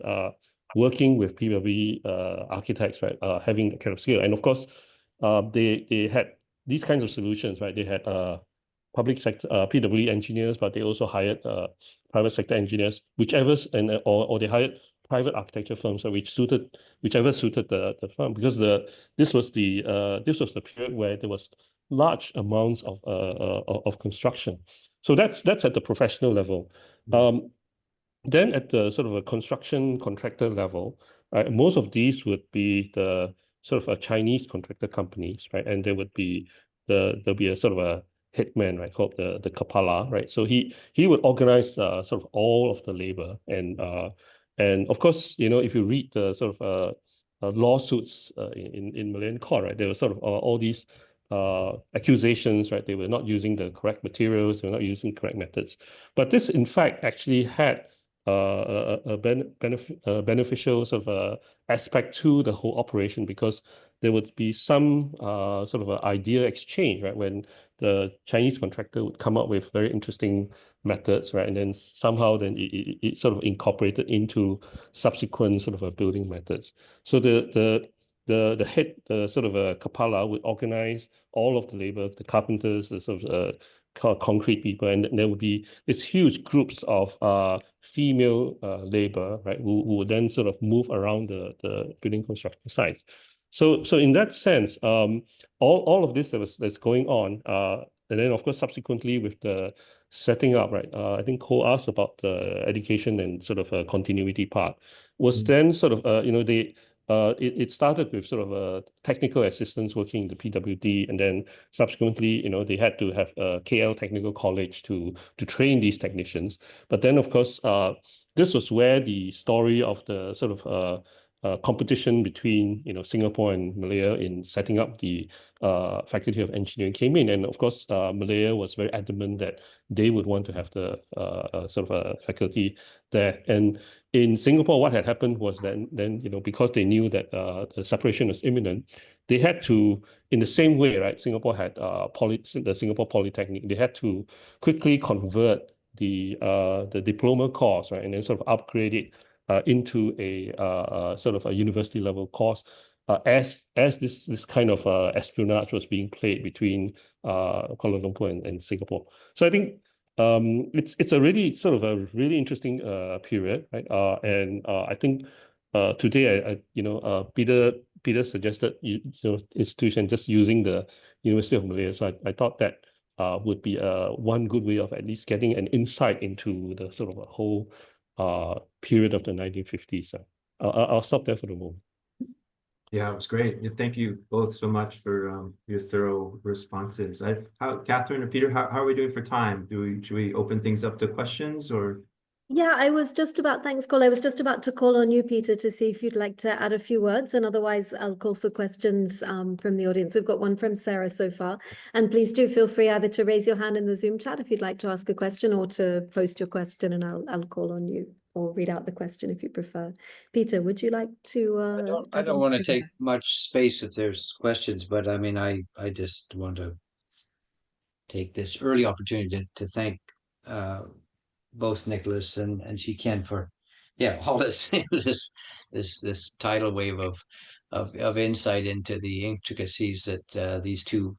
working with PWD architects, right, having that kind of skill. And of course, they had these kinds of solutions, right? They had public sector PWD engineers, but they also hired private sector engineers, or they hired private architecture firms, whichever suited the firm, because this was the period where there was large amounts of construction. So that's at the professional level. Then at the sort of a construction contractor level, right, most of these would be the sort of a Chinese contractor companies, right? And there'll be a sort of a headman, right, called the Kapala, right? So he would organize sort of all of the labor, and of course, if you read the sort of lawsuits in Malayan court, right, there were sort of all these accusations, right? They were not using the correct materials, they were not using correct methods. But this, in fact, actually had a beneficial sort of aspect to the whole operation, because there would be some sort of idea exchange, right? When the Chinese contractor would come up with very interesting methods, right? And then somehow it sort of incorporated into subsequent sort of building methods. So the head, sort of a Kapala, would organize all of the labor, the carpenters, the sort of concrete people, and there would be these huge groups of female labor, right, who would then sort of move around the building construction sites. So in that sense, all of this that's going on, and then of course subsequently with the setting up, right, I think Cole asked about the education and sort of a continuity part, was then sort of it started with sort of technical assistants working in the PWD, and then subsequently, they had to have a KL Technical College to train these technicians. But then, of course, this was where the story of the sort of competition between Singapore and Malaya in setting up the Faculty of Engineering came in, and of course, Malaya was very adamant that they would want to have the sort of a faculty there. And in Singapore, what had happened was then because they knew that the separation was imminent, they had to, in the same way, right? Singapore had the Singapore Polytechnic. They had to quickly convert the diploma course, right, and then sort of upgrade it into a sort of a university level course, as this kind of espionage was being played between Kuala Lumpur and Singapore. So I think it's a really sort of a really interesting period, right? And I think today, Peter suggested institution just using the University of Malaya. So I thought that would be one good way of at least getting an insight into the sort of a whole period of the 1950s. I'll stop there for the moment. Yeah, it was great. Thank you both so much for your thorough responses. Catherine or Peter, how are we doing for time? Should we open things up to questions, or? Yeah, thanks, Cole. I was just about to call on you, Peter, to see if you'd like to add a few words, and otherwise I'll call for questions from the audience. We've got one from Sarah so far, and please do feel free either to raise your hand in the Zoom chat if you'd like to ask a question, or to post your question and I'll call on you, or read out the question if you prefer. Peter, would you like to? I don't want to take much space if there's questions, but I mean, I just want to take this early opportunity to thank both Nicholas and Chee Kien for all this this tidal wave of insight into the intricacies that these two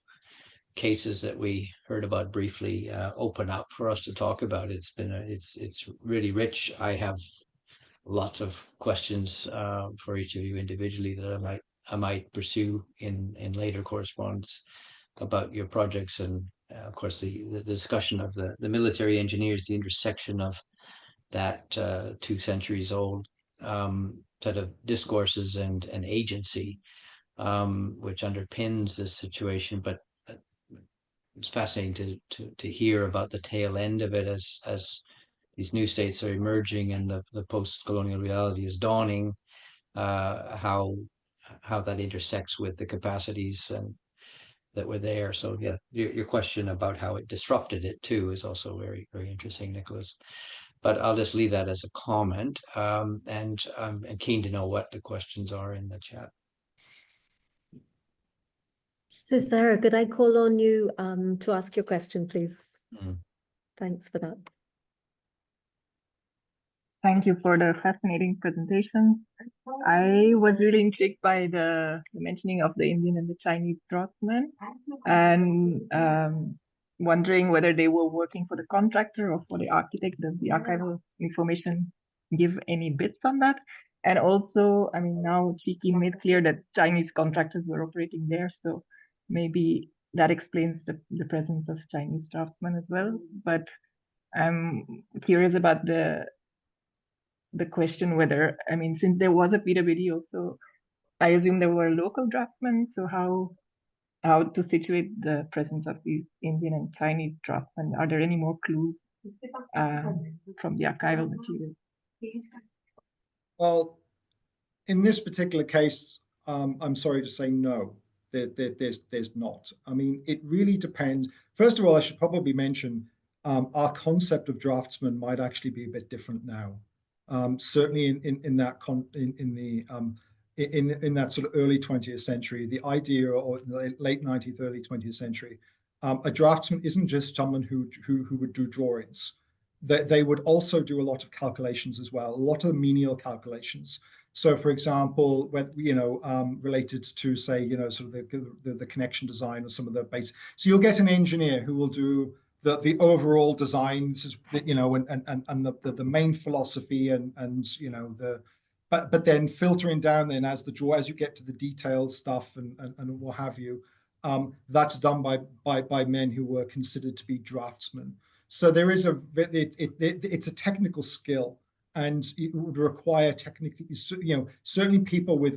cases that we heard about briefly open up for us to talk about. It's really rich. I have lots of questions for each of you individually that I might pursue in later correspondence about your projects, and of course the discussion of the military engineers, the intersection of that 2 centuries old set of discourses and agency which underpins this situation. But it's fascinating to hear about the tail end of it as these new states are emerging and the post-colonial reality is dawning, how that intersects with the capacities and that were there. So yeah, your question about how it disrupted it too is also very, very interesting, Nicholas. But I'll just leave that as a comment, and I'm keen to know what the questions are in the chat. So Sarah, could I call on you to ask your question, please? Mm. Thanks for that. Thank you for the fascinating presentation. I was really intrigued by the mentioning of the Indian and the Chinese draftsmen, and wondering whether they were working for the contractor or for the architect. Does the archival information give any bits on that? And also, I mean, now Chee Kien made clear that Chinese contractors were operating there, so maybe that explains the presence of Chinese draftsmen as well. But I'm curious about the question whether, I mean, since there was a PWD also, I assume there were local draftsmen, so how to situate the presence of these Indian and Chinese draftsmen? Are there any more clues from the archival material? Well, in this particular case, I'm sorry to say no, there's not. I mean, it really depends. First of all, I should probably mention our concept of draftsman might actually be a bit different now. Certainly in that sort of early 20th century, the idea, or the late 19th, early 20th century, a draftsman isn't just someone who would do drawings. They would also do a lot of calculations as well, a lot of menial calculations. So, for example, when related to, say, sort of the connection design or some of the base. So you'll get an engineer who will do the overall design, this is, and the main philosophy and but then filtering down then as you get to the detailed stuff and what have you, that's done by men who were considered to be draftsmen. So there is it's a technical skill, and it would require certainly people with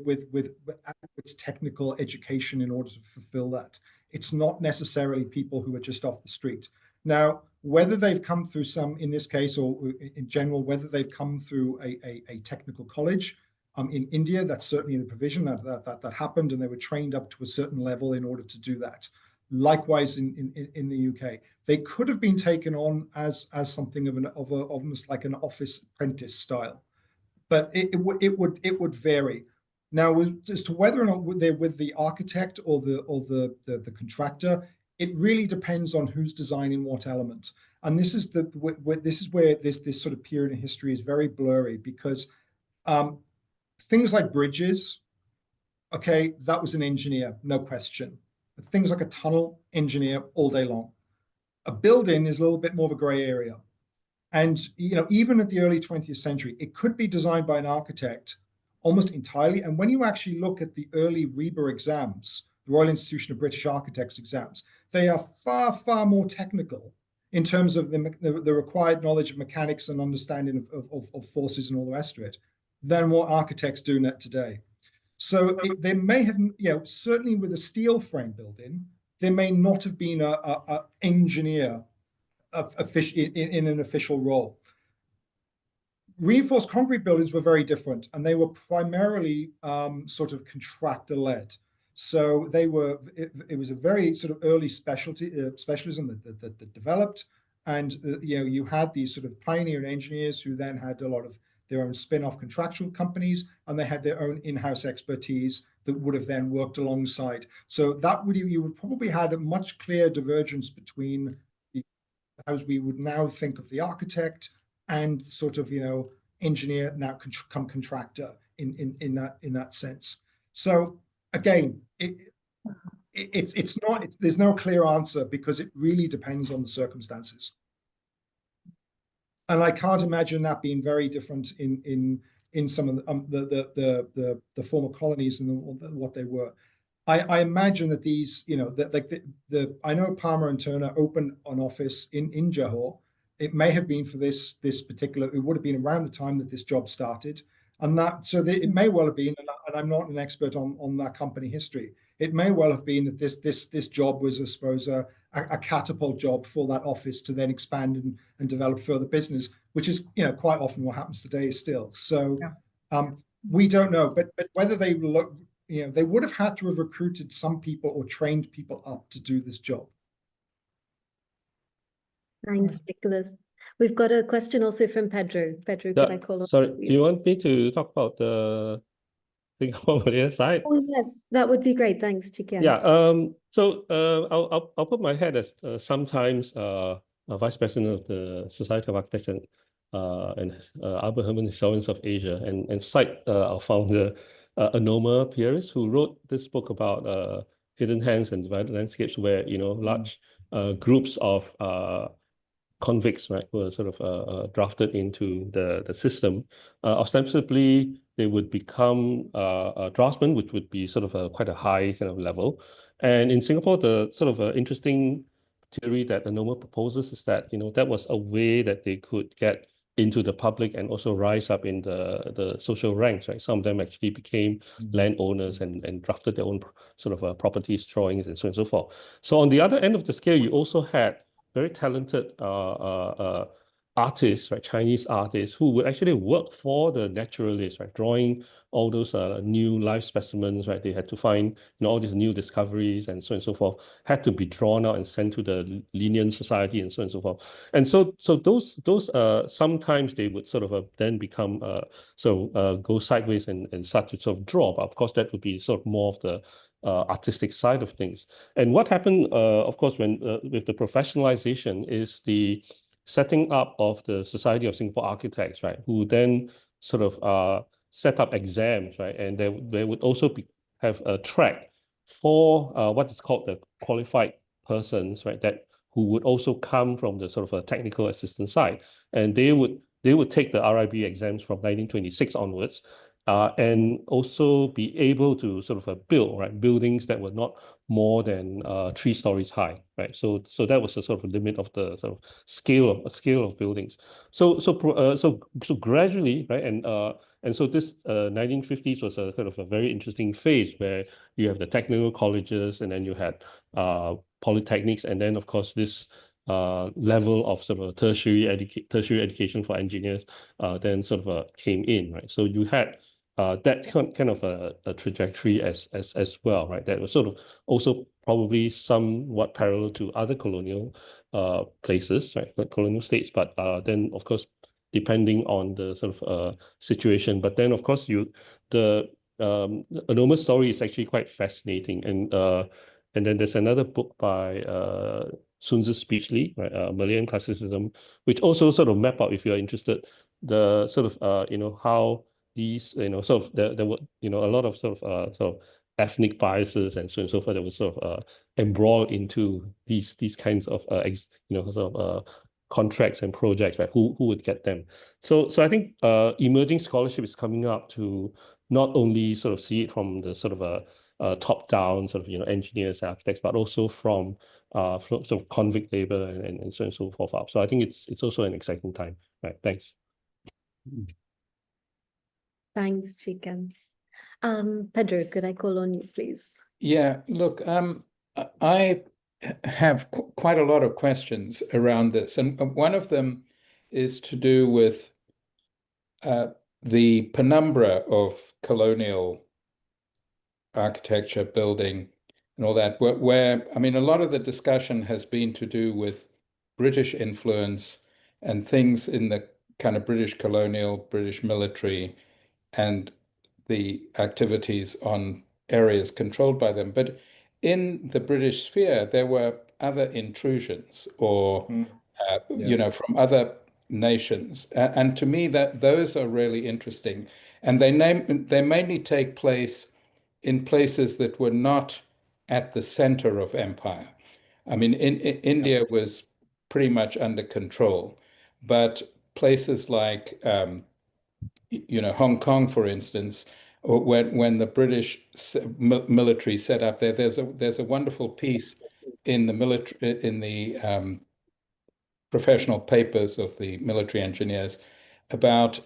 adequate technical education in order to fulfill that. It's not necessarily people who are just off the street. Now, whether they've come through in this case, or in general, whether they've come through a technical college in India, that's certainly the provision that happened, and they were trained up to a certain level in order to do that. Likewise, in the UK, they could have been taken on as something of almost like an office apprentice style, but it would vary. Now, as to whether or not they're with the architect or the contractor, it really depends on who's designing what element. And this is where this sort of period in history is very blurry, because things like bridges, okay, that was an engineer, no question. But things like a tunnel, engineer all day long. A building is a little bit more of a gray area. And even at the early 20th century, it could be designed by an architect almost entirely. And when you actually look at the early RIBA exams, the Royal Institution of British Architects exams, they are far, far more technical in terms of the required knowledge of mechanics and understanding of forces and all the rest of it than what architects do net today. So there may have, certainly with a steel frame building, there may not have been an engineer in an official role. Reinforced concrete buildings were very different, and they were primarily sort of contractor-led. So it was a very sort of early specialism that developed, and you had these sort of pioneer engineers who then had a lot of their own spin-off contractual companies, and they had their own in-house expertise that would have then worked alongside. So you would probably had a much clearer divergence between as we would now think of the architect and sort of engineer, now come contractor in that sense. So again, there's no clear answer, because it really depends on the circumstances. And I can't imagine that being very different in some of the former colonies and what they were. I imagine that these, I know Palmer and Turner opened an office in Johor. It may have been for this particular. It would have been around the time that this job started, and it may well have been. And I'm not an expert on that company history. It may well have been that this job was, I suppose, a catapult job for that office to then expand and develop further business, which is quite often what happens today still. So we don't know, but whether they look, they would have had to have recruited some people or trained people up to do this job. Thanks, Nicholas. We've got a question also from Pedro. Pedro, could I call on? Sorry, do you want me to talk about the Singapore-Malaya side. Oh, yes, that would be great. Thanks, Chee Kien. Yeah. So I'll put my head as sometimes a vice president of the Society of Architects and Arbor Herman Historians of Asia, and cite our founder Anoma Pieris, who wrote this book about hidden hands and divided landscapes, where large groups of convicts, right, were sort of drafted into the system. Ostensibly, they would become draftsmen, which would be sort of quite a high kind of level. And in Singapore, the sort of interesting theory that Anoma proposes is that that was a way that they could get into the public and also rise up in the social ranks, right? Some of them actually became landowners and drafted their own sort of properties, drawings, and so on and so forth. So on the other end of the scale, you also had very talented artists, right, Chinese artists, who would actually work for the naturalists, right, drawing all those new live specimens, right. They had to find all these new discoveries and so on and so forth, had to be drawn out and sent to the Linnean Society and so on and so forth. And so those sometimes they would sort of then become go sideways and start to sort of draw. But of course, that would be sort of more of the artistic side of things. And what happened, of course, when with the professionalization is the setting up of the Society of Singapore Architects, right, who then sort of set up exams, right, and they would also have a track for what is called the qualified persons, right, that who would also come from the sort of a technical assistant side, and they would take the RIB exams from 1926 onwards. And also be able to sort of build, right, buildings that were not more than 3 stories high, right? So that was the sort of limit of the sort of scale of buildings. So gradually, right, and so this 1950s was a kind of a very interesting phase where you have the technical colleges, and then you had polytechnics, and then of course this level of sort of tertiary education for engineers then sort of came in, right? So you had that kind of a trajectory as well, right? That was sort of also probably somewhat parallel to other colonial places, right? Like colonial states, but then of course depending on the sort of situation. But then of course the Anoma story is actually quite fascinating, and then there's another book by Sun Tzu Speechley, right? Malayan Classicism, which also sort of map out, if you're interested, the sort of how these sort of there were a lot of sort of ethnic biases and so on and so forth that was sort of embroiled into these kinds of sort of contracts and projects, right? Who would get them? So I think emerging scholarship is coming up to not only sort of see it from the sort of a top down sort of engineers, architects, but also from sort of convict labor and so on and so forth up. So I think it's also an exciting time, right? Thanks. Thanks, Chee Kien. Pedro, could I call on you, please? Yeah, look, I have quite a lot of questions around this, and one of them is to do with the penumbra of colonial architecture, building, and all that, where I mean, a lot of the discussion has been to do with British influence and things in the kind of British colonial, British military, and the activities on areas controlled by them. But in the British sphere, there were other intrusions or, from other nations. And to me, that those are really interesting. And they mainly take place in places that were not at the center of empire. I mean, India was pretty much under control, but places like Hong Kong, for instance, or when the British military set up there, there's a wonderful piece in the professional papers of the military engineers about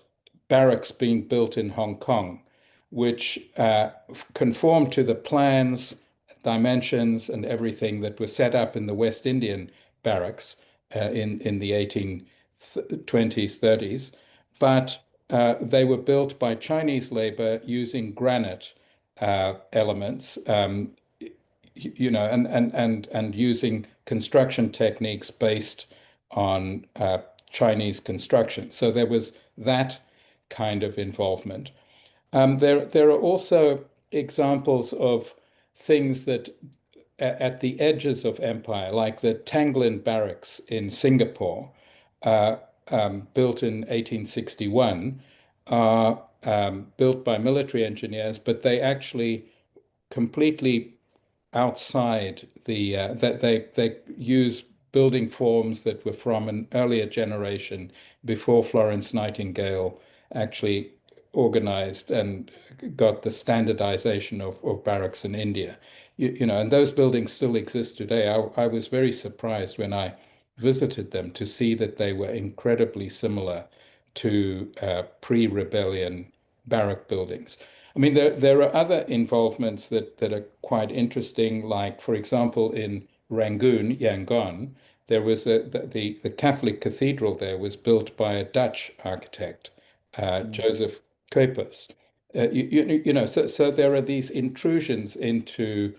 barracks being built in Hong Kong, which conformed to the plans, dimensions, and everything that was set up in the West Indian barracks in the 1820s, 30s, but they were built by Chinese labor using granite elements, and using construction techniques based on Chinese construction. So there was that kind of involvement. There are also examples of things that at the edges of empire, like the Tanglin Barracks in Singapore, built in 1861, are built by military engineers, but they actually completely outside the that they use building forms that were from an earlier generation before Florence Nightingale actually organized and got the standardization of barracks in India. You know, and those buildings still exist today. I was very surprised when I visited them to see that they were incredibly similar to pre-rebellion barrack buildings. I mean, there are other involvements that are quite interesting, like, for example, in Rangoon, Yangon, there was the Catholic cathedral there was built by a Dutch architect, Joseph Cuypers. You know, so there are these intrusions into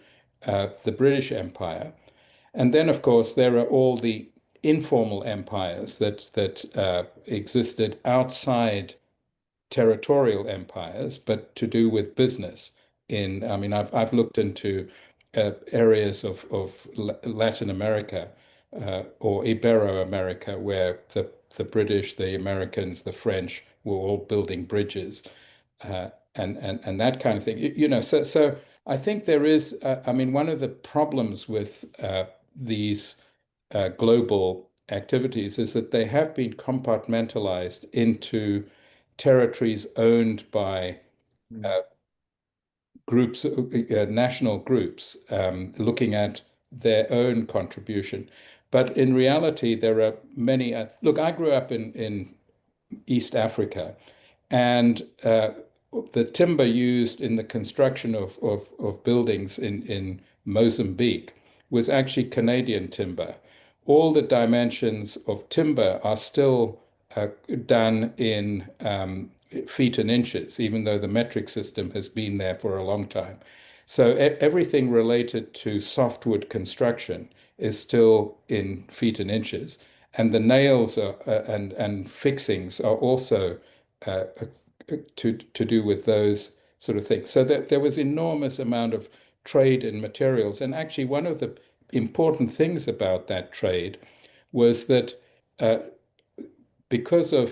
the British Empire. And then, of course, there are all the informal empires that existed outside territorial empires, but to do with business. I mean, I've looked into areas of Latin America or Ibero-America where the British, the Americans, the French were all building bridges and that kind of thing. You know, so I think there is. I mean, one of the problems with these global activities is that they have been compartmentalized into territories owned by groups, national groups, looking at their own contribution. But in reality, there are many. Look, I grew up in East Africa, and the timber used in the construction of buildings in Mozambique was actually Canadian timber. All the dimensions of timber are still done in feet and inches, even though the metric system has been there for a long time. So everything related to softwood construction is still in feet and inches, and the nails and fixings are also to do with those sort of things. So there was enormous amount of trade in materials, and actually one of the important things about that trade was that because the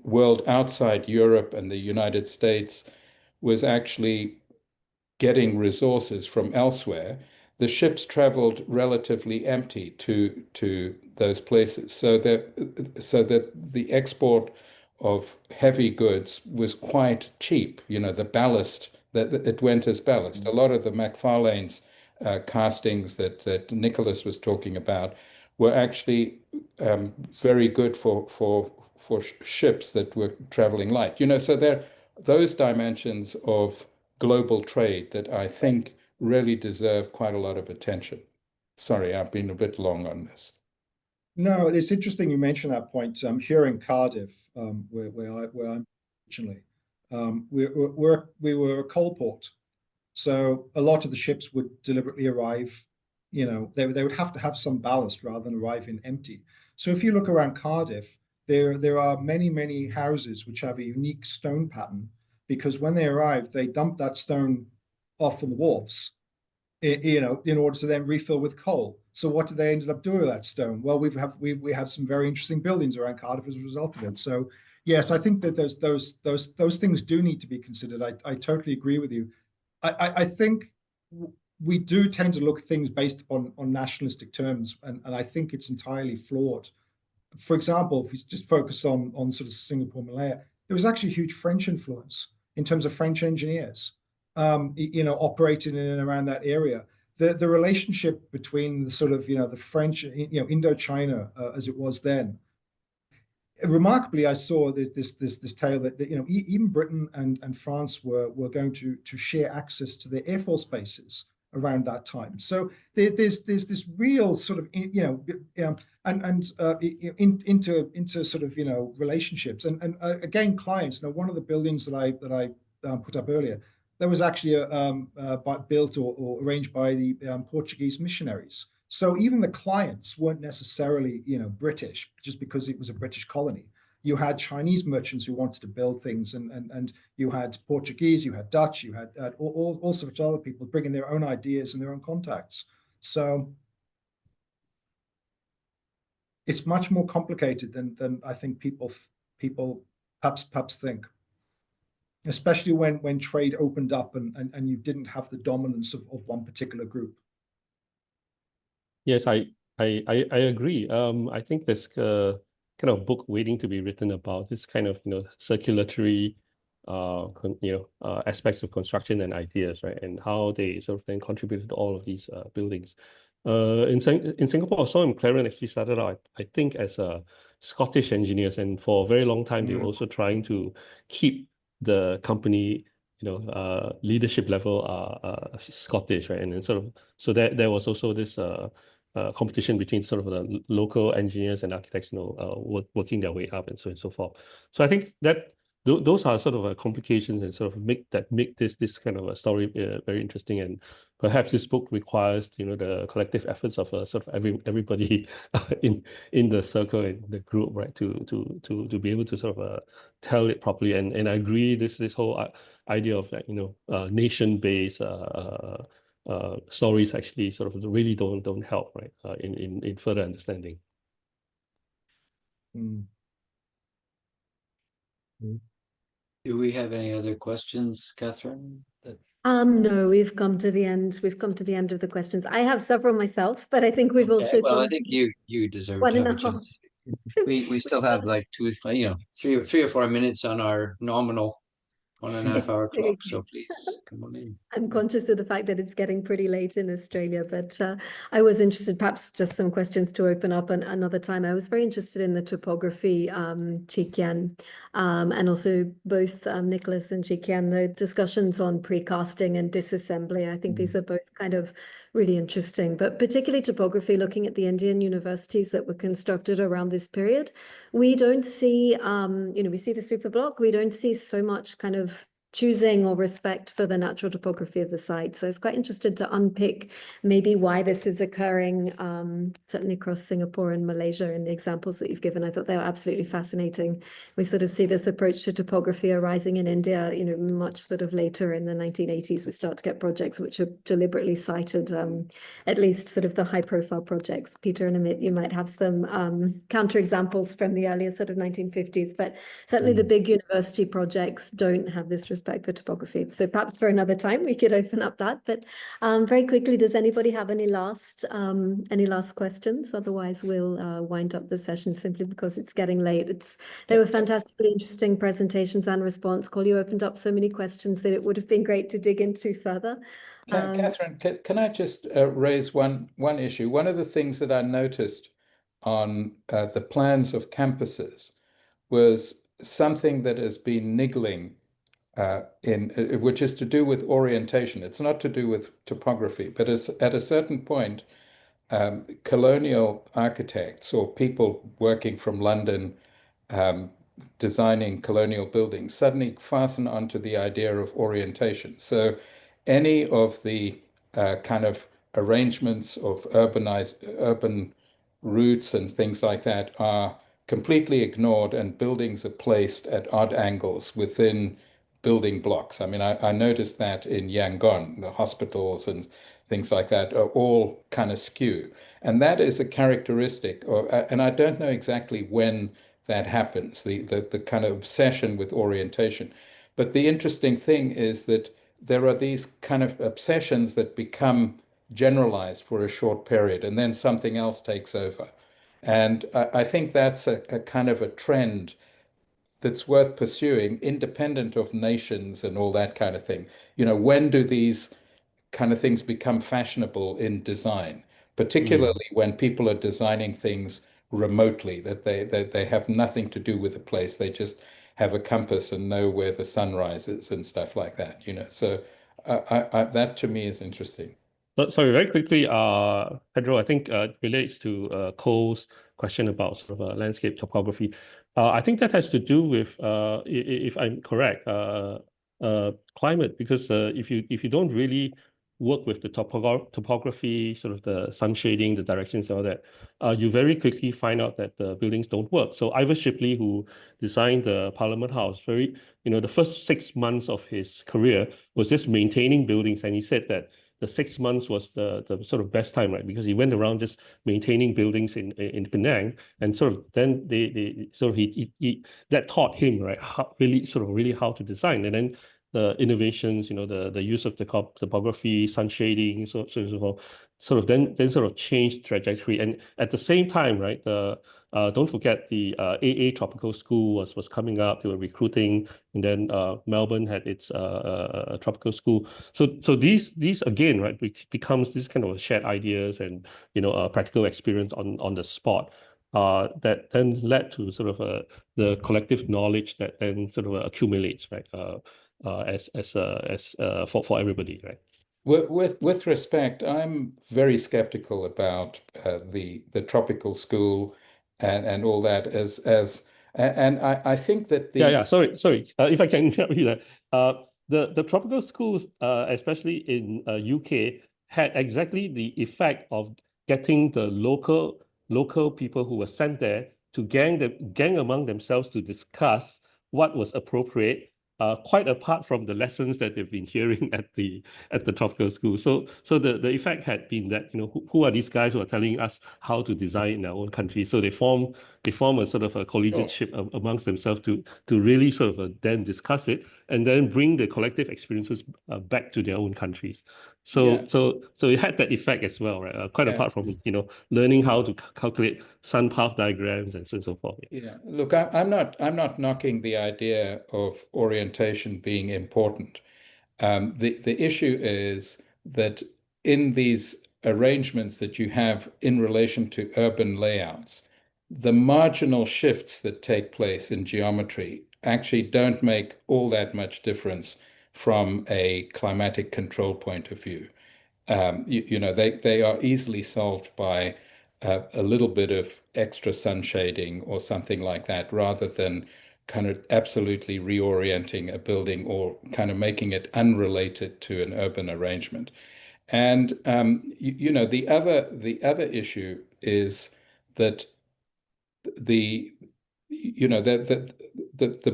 world outside Europe and the United States was actually getting resources from elsewhere, the ships traveled relatively empty to those places, so that the export of heavy goods was quite cheap. You know, the ballast that it went as ballast. A lot of the McFarlane's castings that Nicholas was talking about were actually very good for ships that were traveling light. You know, so there those dimensions of global trade that I think really deserve quite a lot of attention. Sorry, I've been a bit long on this. No, it's interesting you mentioned that point. Here in Cardiff, where I'm originally, we were a coal port, so a lot of the ships would deliberately arrive. You know, they would have to have some ballast rather than arriving empty. So if you look around Cardiff, there are many houses which have a unique stone pattern, because when they arrived, they dumped that stone off on the wharves, you know, in order to then refill with coal. So what did they ended up doing with that stone? Well, we have some very interesting buildings around Cardiff as a result of it. So yes, I think that those things do need to be considered. I totally agree with you. I think we do tend to look at things based on nationalistic terms, and I think it's entirely flawed. For example, if we just focus on sort of Singapore, Malaya, there was actually a huge French influence in terms of French engineers, you know, operating in and around that area. The relationship between the sort of, you know, the French, you know, Indochina as it was then. Remarkably, I saw this tale that you know, even Britain and France were going to share access to their air force bases around that time. So there's this real sort of, you know, into sort of, you know, relationships and again, clients. Now, one of the buildings that I put up earlier, that was actually built or arranged by the Portuguese missionaries. So even the clients weren't necessarily, you know, British just because it was a British colony. you had Chinese merchants who wanted to build things, and you had Portuguese, you had Dutch, you had all sorts of other people bringing their own ideas and their own contacts. So it's much more complicated than I think people perhaps think, especially when trade opened up and you didn't have the dominance of one particular group. Yes, I agree. I think there's a kind of book waiting to be written about this kind of circulatory aspects of construction and ideas, right, and how they sort of then contributed to all of these buildings. In Singapore, Saw and McLaren actually started out, I think, as Scottish engineers, and for a very long time they were also trying to keep the company leadership level Scottish, right, and then sort of so that there was also this competition between sort of the local engineers and architects, working their way up and so on and so forth. So I think that those are sort of complications and sort of make this kind of a story very interesting. And perhaps this book requires the collective efforts of sort of everybody in the circle and the group, right, to be able to sort of tell it properly. And I agree, this whole idea of nation-based stories actually sort of really don't help, right, in further understanding. Do we have any other questions, Catherine? No, we've come to the end. We've come to the end of the questions. I have several myself, but I think we've also well, come I think you deserve one to and have a a half. chance. We still have like 3 or 4 minutes on our nominal 1.5 hour clock, so please come on in. I'm conscious of the fact that it's getting pretty late in Australia, but I was interested, perhaps just some questions to open up another time. I was very interested in the topography, Chee Kien, and also both Nicholas and Chee Kien, the discussions on precasting and disassembly. I think these are both kind of really interesting, but particularly topography, looking at the Indian universities that were constructed around this period. We don't see, we see the superblock, we don't see so much kind of choosing or respect for the natural topography of the site. So I was quite interested to unpick maybe why this is occurring, certainly across Singapore and Malaysia in the examples that you've given. I thought they were absolutely fascinating. We sort of see this approach to topography arising in India, much sort of later in the 1980s. We start to get projects which are deliberately cited, at least sort of the high profile projects. Peter and Amit, you might have some counter examples from the earlier sort of 1950s, but certainly the big university projects don't have this respect for topography. So perhaps for another time we could open up that. But very quickly, does anybody have any last questions? Otherwise, we'll wind up the session simply because it's getting late. They were fantastically interesting presentations and response. Cole, you opened up so many questions that it would have been great to dig into further. Catherine, can I just raise one issue? One of the things that I noticed on the plans of campuses was something that has been niggling which is to do with orientation. It's not to do with topography, but at a certain point, colonial architects or people working from London designing colonial buildings suddenly fasten onto the idea of orientation. So any of the kind of arrangements of urban routes and things like that are completely ignored, and buildings are placed at odd angles within building blocks. I mean, I noticed that in Yangon, the hospitals and things like that are all kind of skew. And that is a characteristic, and I don't know exactly when that happens, the kind of obsession with orientation. But the interesting thing is that there are these kind of obsessions that become generalized for a short period, and then something else takes over. And I think that's a kind of a trend that's worth pursuing, independent of nations and all that kind of thing. When do these kind of things become fashionable in design, particularly when people are designing things remotely, that they have nothing to do with the place. They just have a compass and know where the sun rises and stuff like that, So that to me is interesting. Sorry, very quickly, Pedro, I think relates to Cole's question about sort of landscape topography. I think that has to do with, if I'm correct, climate, because if you don't really work with the topography, sort of the sun shading, the directions, all that, you very quickly find out that the buildings don't work. So Ivor Shipley, who designed the Parliament House, the first 6 months of his career was just maintaining buildings, and he said that the 6 months was the sort of best time, right? Because he went around just maintaining buildings in Penang, and sort of then that taught him, right, how to design. And then the innovations, the use of the topography, sun shading, so sort of then sort of changed trajectory. And at the same time, right, don't forget the AA Tropical School was coming up. They were recruiting, and then Melbourne had its tropical school. So these again, right, becomes this kind of shared ideas and practical experience on the spot. That then led to sort of the collective knowledge that then sort of accumulates, right, for everybody, right. With respect, I'm very skeptical about the tropical school and all that and I think that sorry if I can tell you that the tropical schools, especially in UK, had exactly the effect of getting the local people who were sent there to gang among themselves to discuss what was appropriate, quite apart from the lessons that they've been hearing at the tropical school. So the effect had been that who are these guys who are telling us how to design in our own country? So they form a sort of a collegiateship amongst themselves to really sort of then discuss it and then bring the collective experiences back to their own countries. So it had that effect as well, right? Quite apart from learning how to calculate sun path diagrams and so on and so forth. Yeah, look, I'm not knocking the idea of orientation being important. The issue is that in these arrangements that you have in relation to urban layouts, the marginal shifts that take place in geometry actually don't make all that much difference from a climatic control point of view. They are easily solved by a little bit of extra sun shading or something like that, rather than kind of absolutely reorienting a building or kind of making it unrelated to an urban arrangement. And the other issue is that the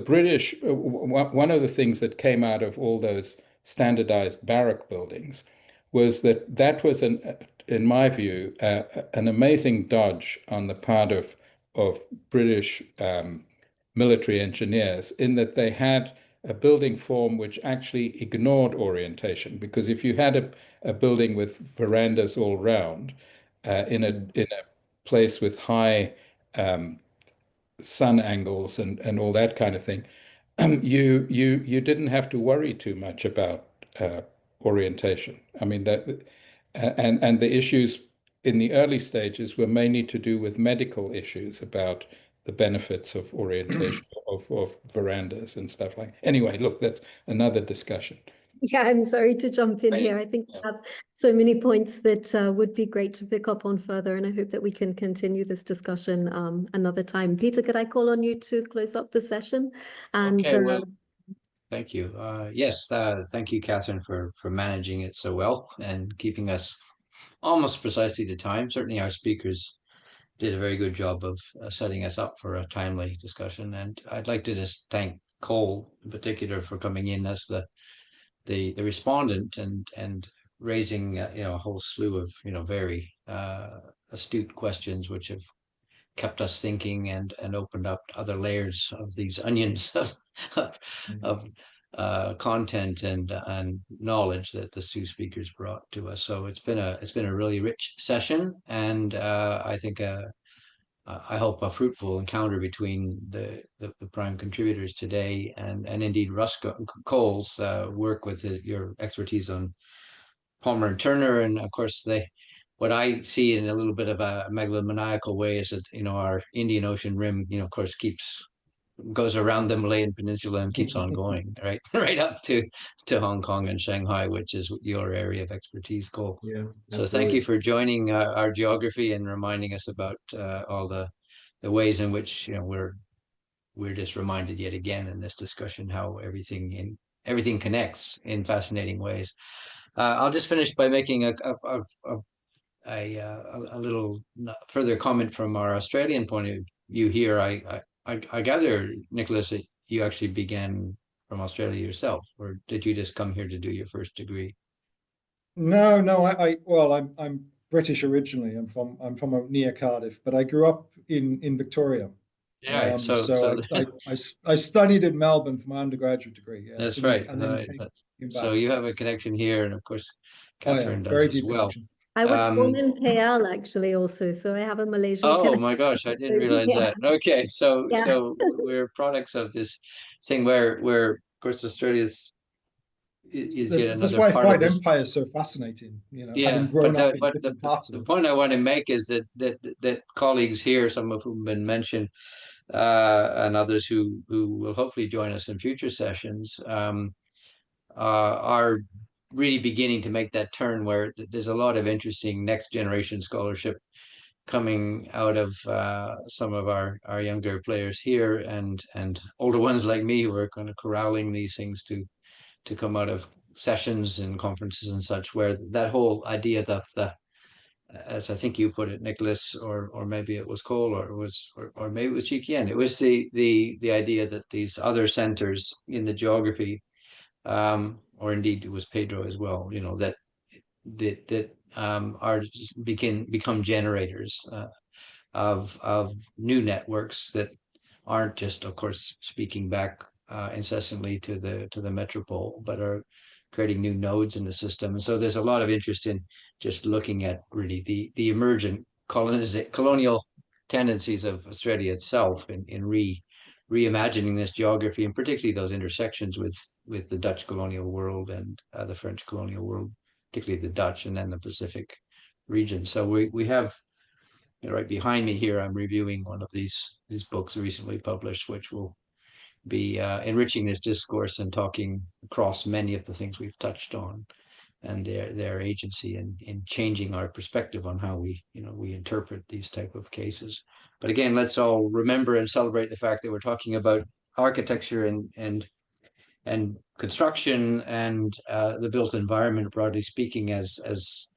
British, one of the things that came out of all those standardized barrack buildings was that was in my view, an amazing dodge on the part of British military engineers, in that they had a building form which actually ignored orientation. Because if you had a building with verandas all round in a place with high sun angles and all that kind of thing, you didn't have to worry too much about orientation. I mean that, and the issues in the early stages were mainly to do with medical issues about the benefits of orientation of verandas and stuff like. Anyway, look, that's another discussion. Yeah, I'm sorry to jump in here. I think we have so many points that would be great to pick up on further, and I hope that we can continue this discussion another time. Peter, could I call on you to close up the session? And okay, well, thank you. Yes, thank you, Catherine, for managing it so well and keeping us almost precisely to time. Certainly our speakers did a very good job of setting us up for a timely discussion. And I'd like to just thank Cole in particular for coming in as the respondent and raising a whole slew of very astute questions which have kept us thinking and opened up other layers of these onions of content and knowledge that the two speakers brought to us. So it's been a really rich session, and I think I hope a fruitful encounter between the prime contributors today and indeed Cole's work with your expertise on Palmer and Turner. And of course, what I see in a little bit of a megalomaniacal way is that, our Indian Ocean rim, of course, goes around the Malayan Peninsula and keeps on going, right? Right up to Hong Kong and Shanghai, which is your area of expertise, Cole. Yeah. So thank you for joining our geography and reminding us about all the ways in which we're just reminded yet again in this discussion how everything connects in fascinating ways. I'll just finish by making a little further comment from our Australian point of view here. I gather, Nicholas, that you actually began from Australia yourself, or did you just come here to do your first degree? No, well, I'm British originally. I'm from near Cardiff, but I grew up in Victoria. Yeah, I studied in Melbourne for my undergraduate degree. Yeah, that's right. And then came So back. you have a connection here, and of course, Oh, yeah, Catherine does very as deep well. connection. I was born in KL actually also, so I have a Malaysian Oh connection. my gosh, I didn't realize Yeah. that. Okay, so Yeah. we're products of this thing where of course Australia is yet That's another why I part of find this. empire so fascinating, Yeah, having grown up in but different parts of the it. point I want to make is that colleagues here, some of whom have been mentioned, and others who will hopefully join us in future sessions, are really beginning to make that turn where there's a lot of interesting next generation scholarship coming out of some of our younger players here, and older ones like me who are kind of corralling these things to come out of sessions and conferences and such, where that whole idea of the as I think you put it, Nicholas, or maybe it was Cole, or maybe it was Chee Kien. It was the idea that these other centers in the geography, or indeed it was Pedro as well, that are become generators of new networks that aren't just, of course, speaking back incessantly to the metropole, but are creating new nodes in the system. And so there's a lot of interest in just looking at really the emergent colonial tendencies of Australia itself in reimagining this geography, and particularly those intersections with the Dutch colonial world and the French colonial world, particularly the Dutch, and then the Pacific region. So we have, right behind me here, I'm reviewing one of these books recently published, which will be enriching this discourse and talking across many of the things we've touched on, and their agency in changing our perspective on how we interpret these type of cases. But again, let's all remember and celebrate the fact that we're talking about architecture and construction and the built environment, broadly speaking, as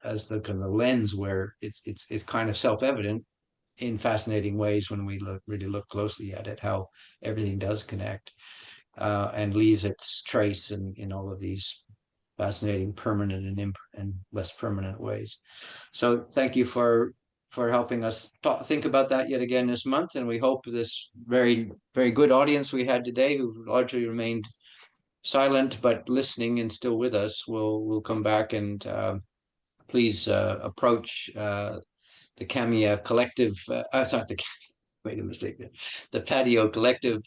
the kind of lens where it's kind of self-evident in fascinating ways when we really look closely at it, how everything does connect and leaves its trace in all of these fascinating permanent and less permanent ways. So thank you for helping us think about that yet again this month, and we hope this very, very good audience we had today, who've largely remained silent but listening and still with us, will come back and please approach the CAMIA collective, sorry, made a mistake there, the PATIO collective,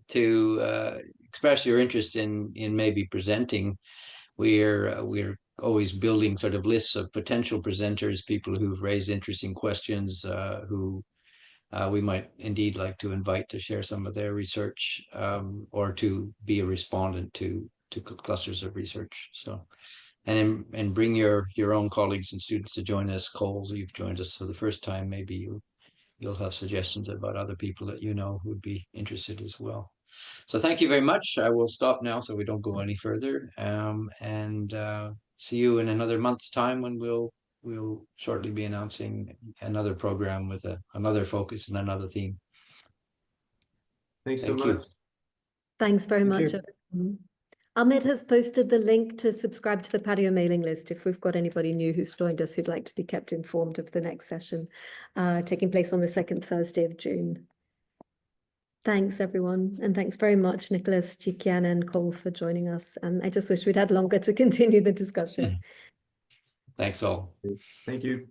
to express your interest in maybe presenting. We're always building sort of lists of potential presenters, people who've raised interesting questions, who we might indeed like to invite to share some of their research, or to be a respondent to clusters of research. So, and bring your own colleagues and students to join us. Cole, you've joined us for the first time. Maybe you'll have suggestions about other people that who would be interested as well. So thank you very much. I will stop now so we don't go any further, and see you in another month's time, when we'll shortly be announcing another program with another focus and another theme. Thanks so much. Thanks very much, you. everyone. Ahmed has posted the link to subscribe to the PATIO mailing list if we've got anybody new who's joined us who'd like to be kept informed of the next session taking place on the second Thursday of June. Thanks, everyone. And thanks very much, Nicholas, Chee Kien, and Cole, for joining us. And I just wish we'd had longer to continue the discussion. Thanks all. Thank you.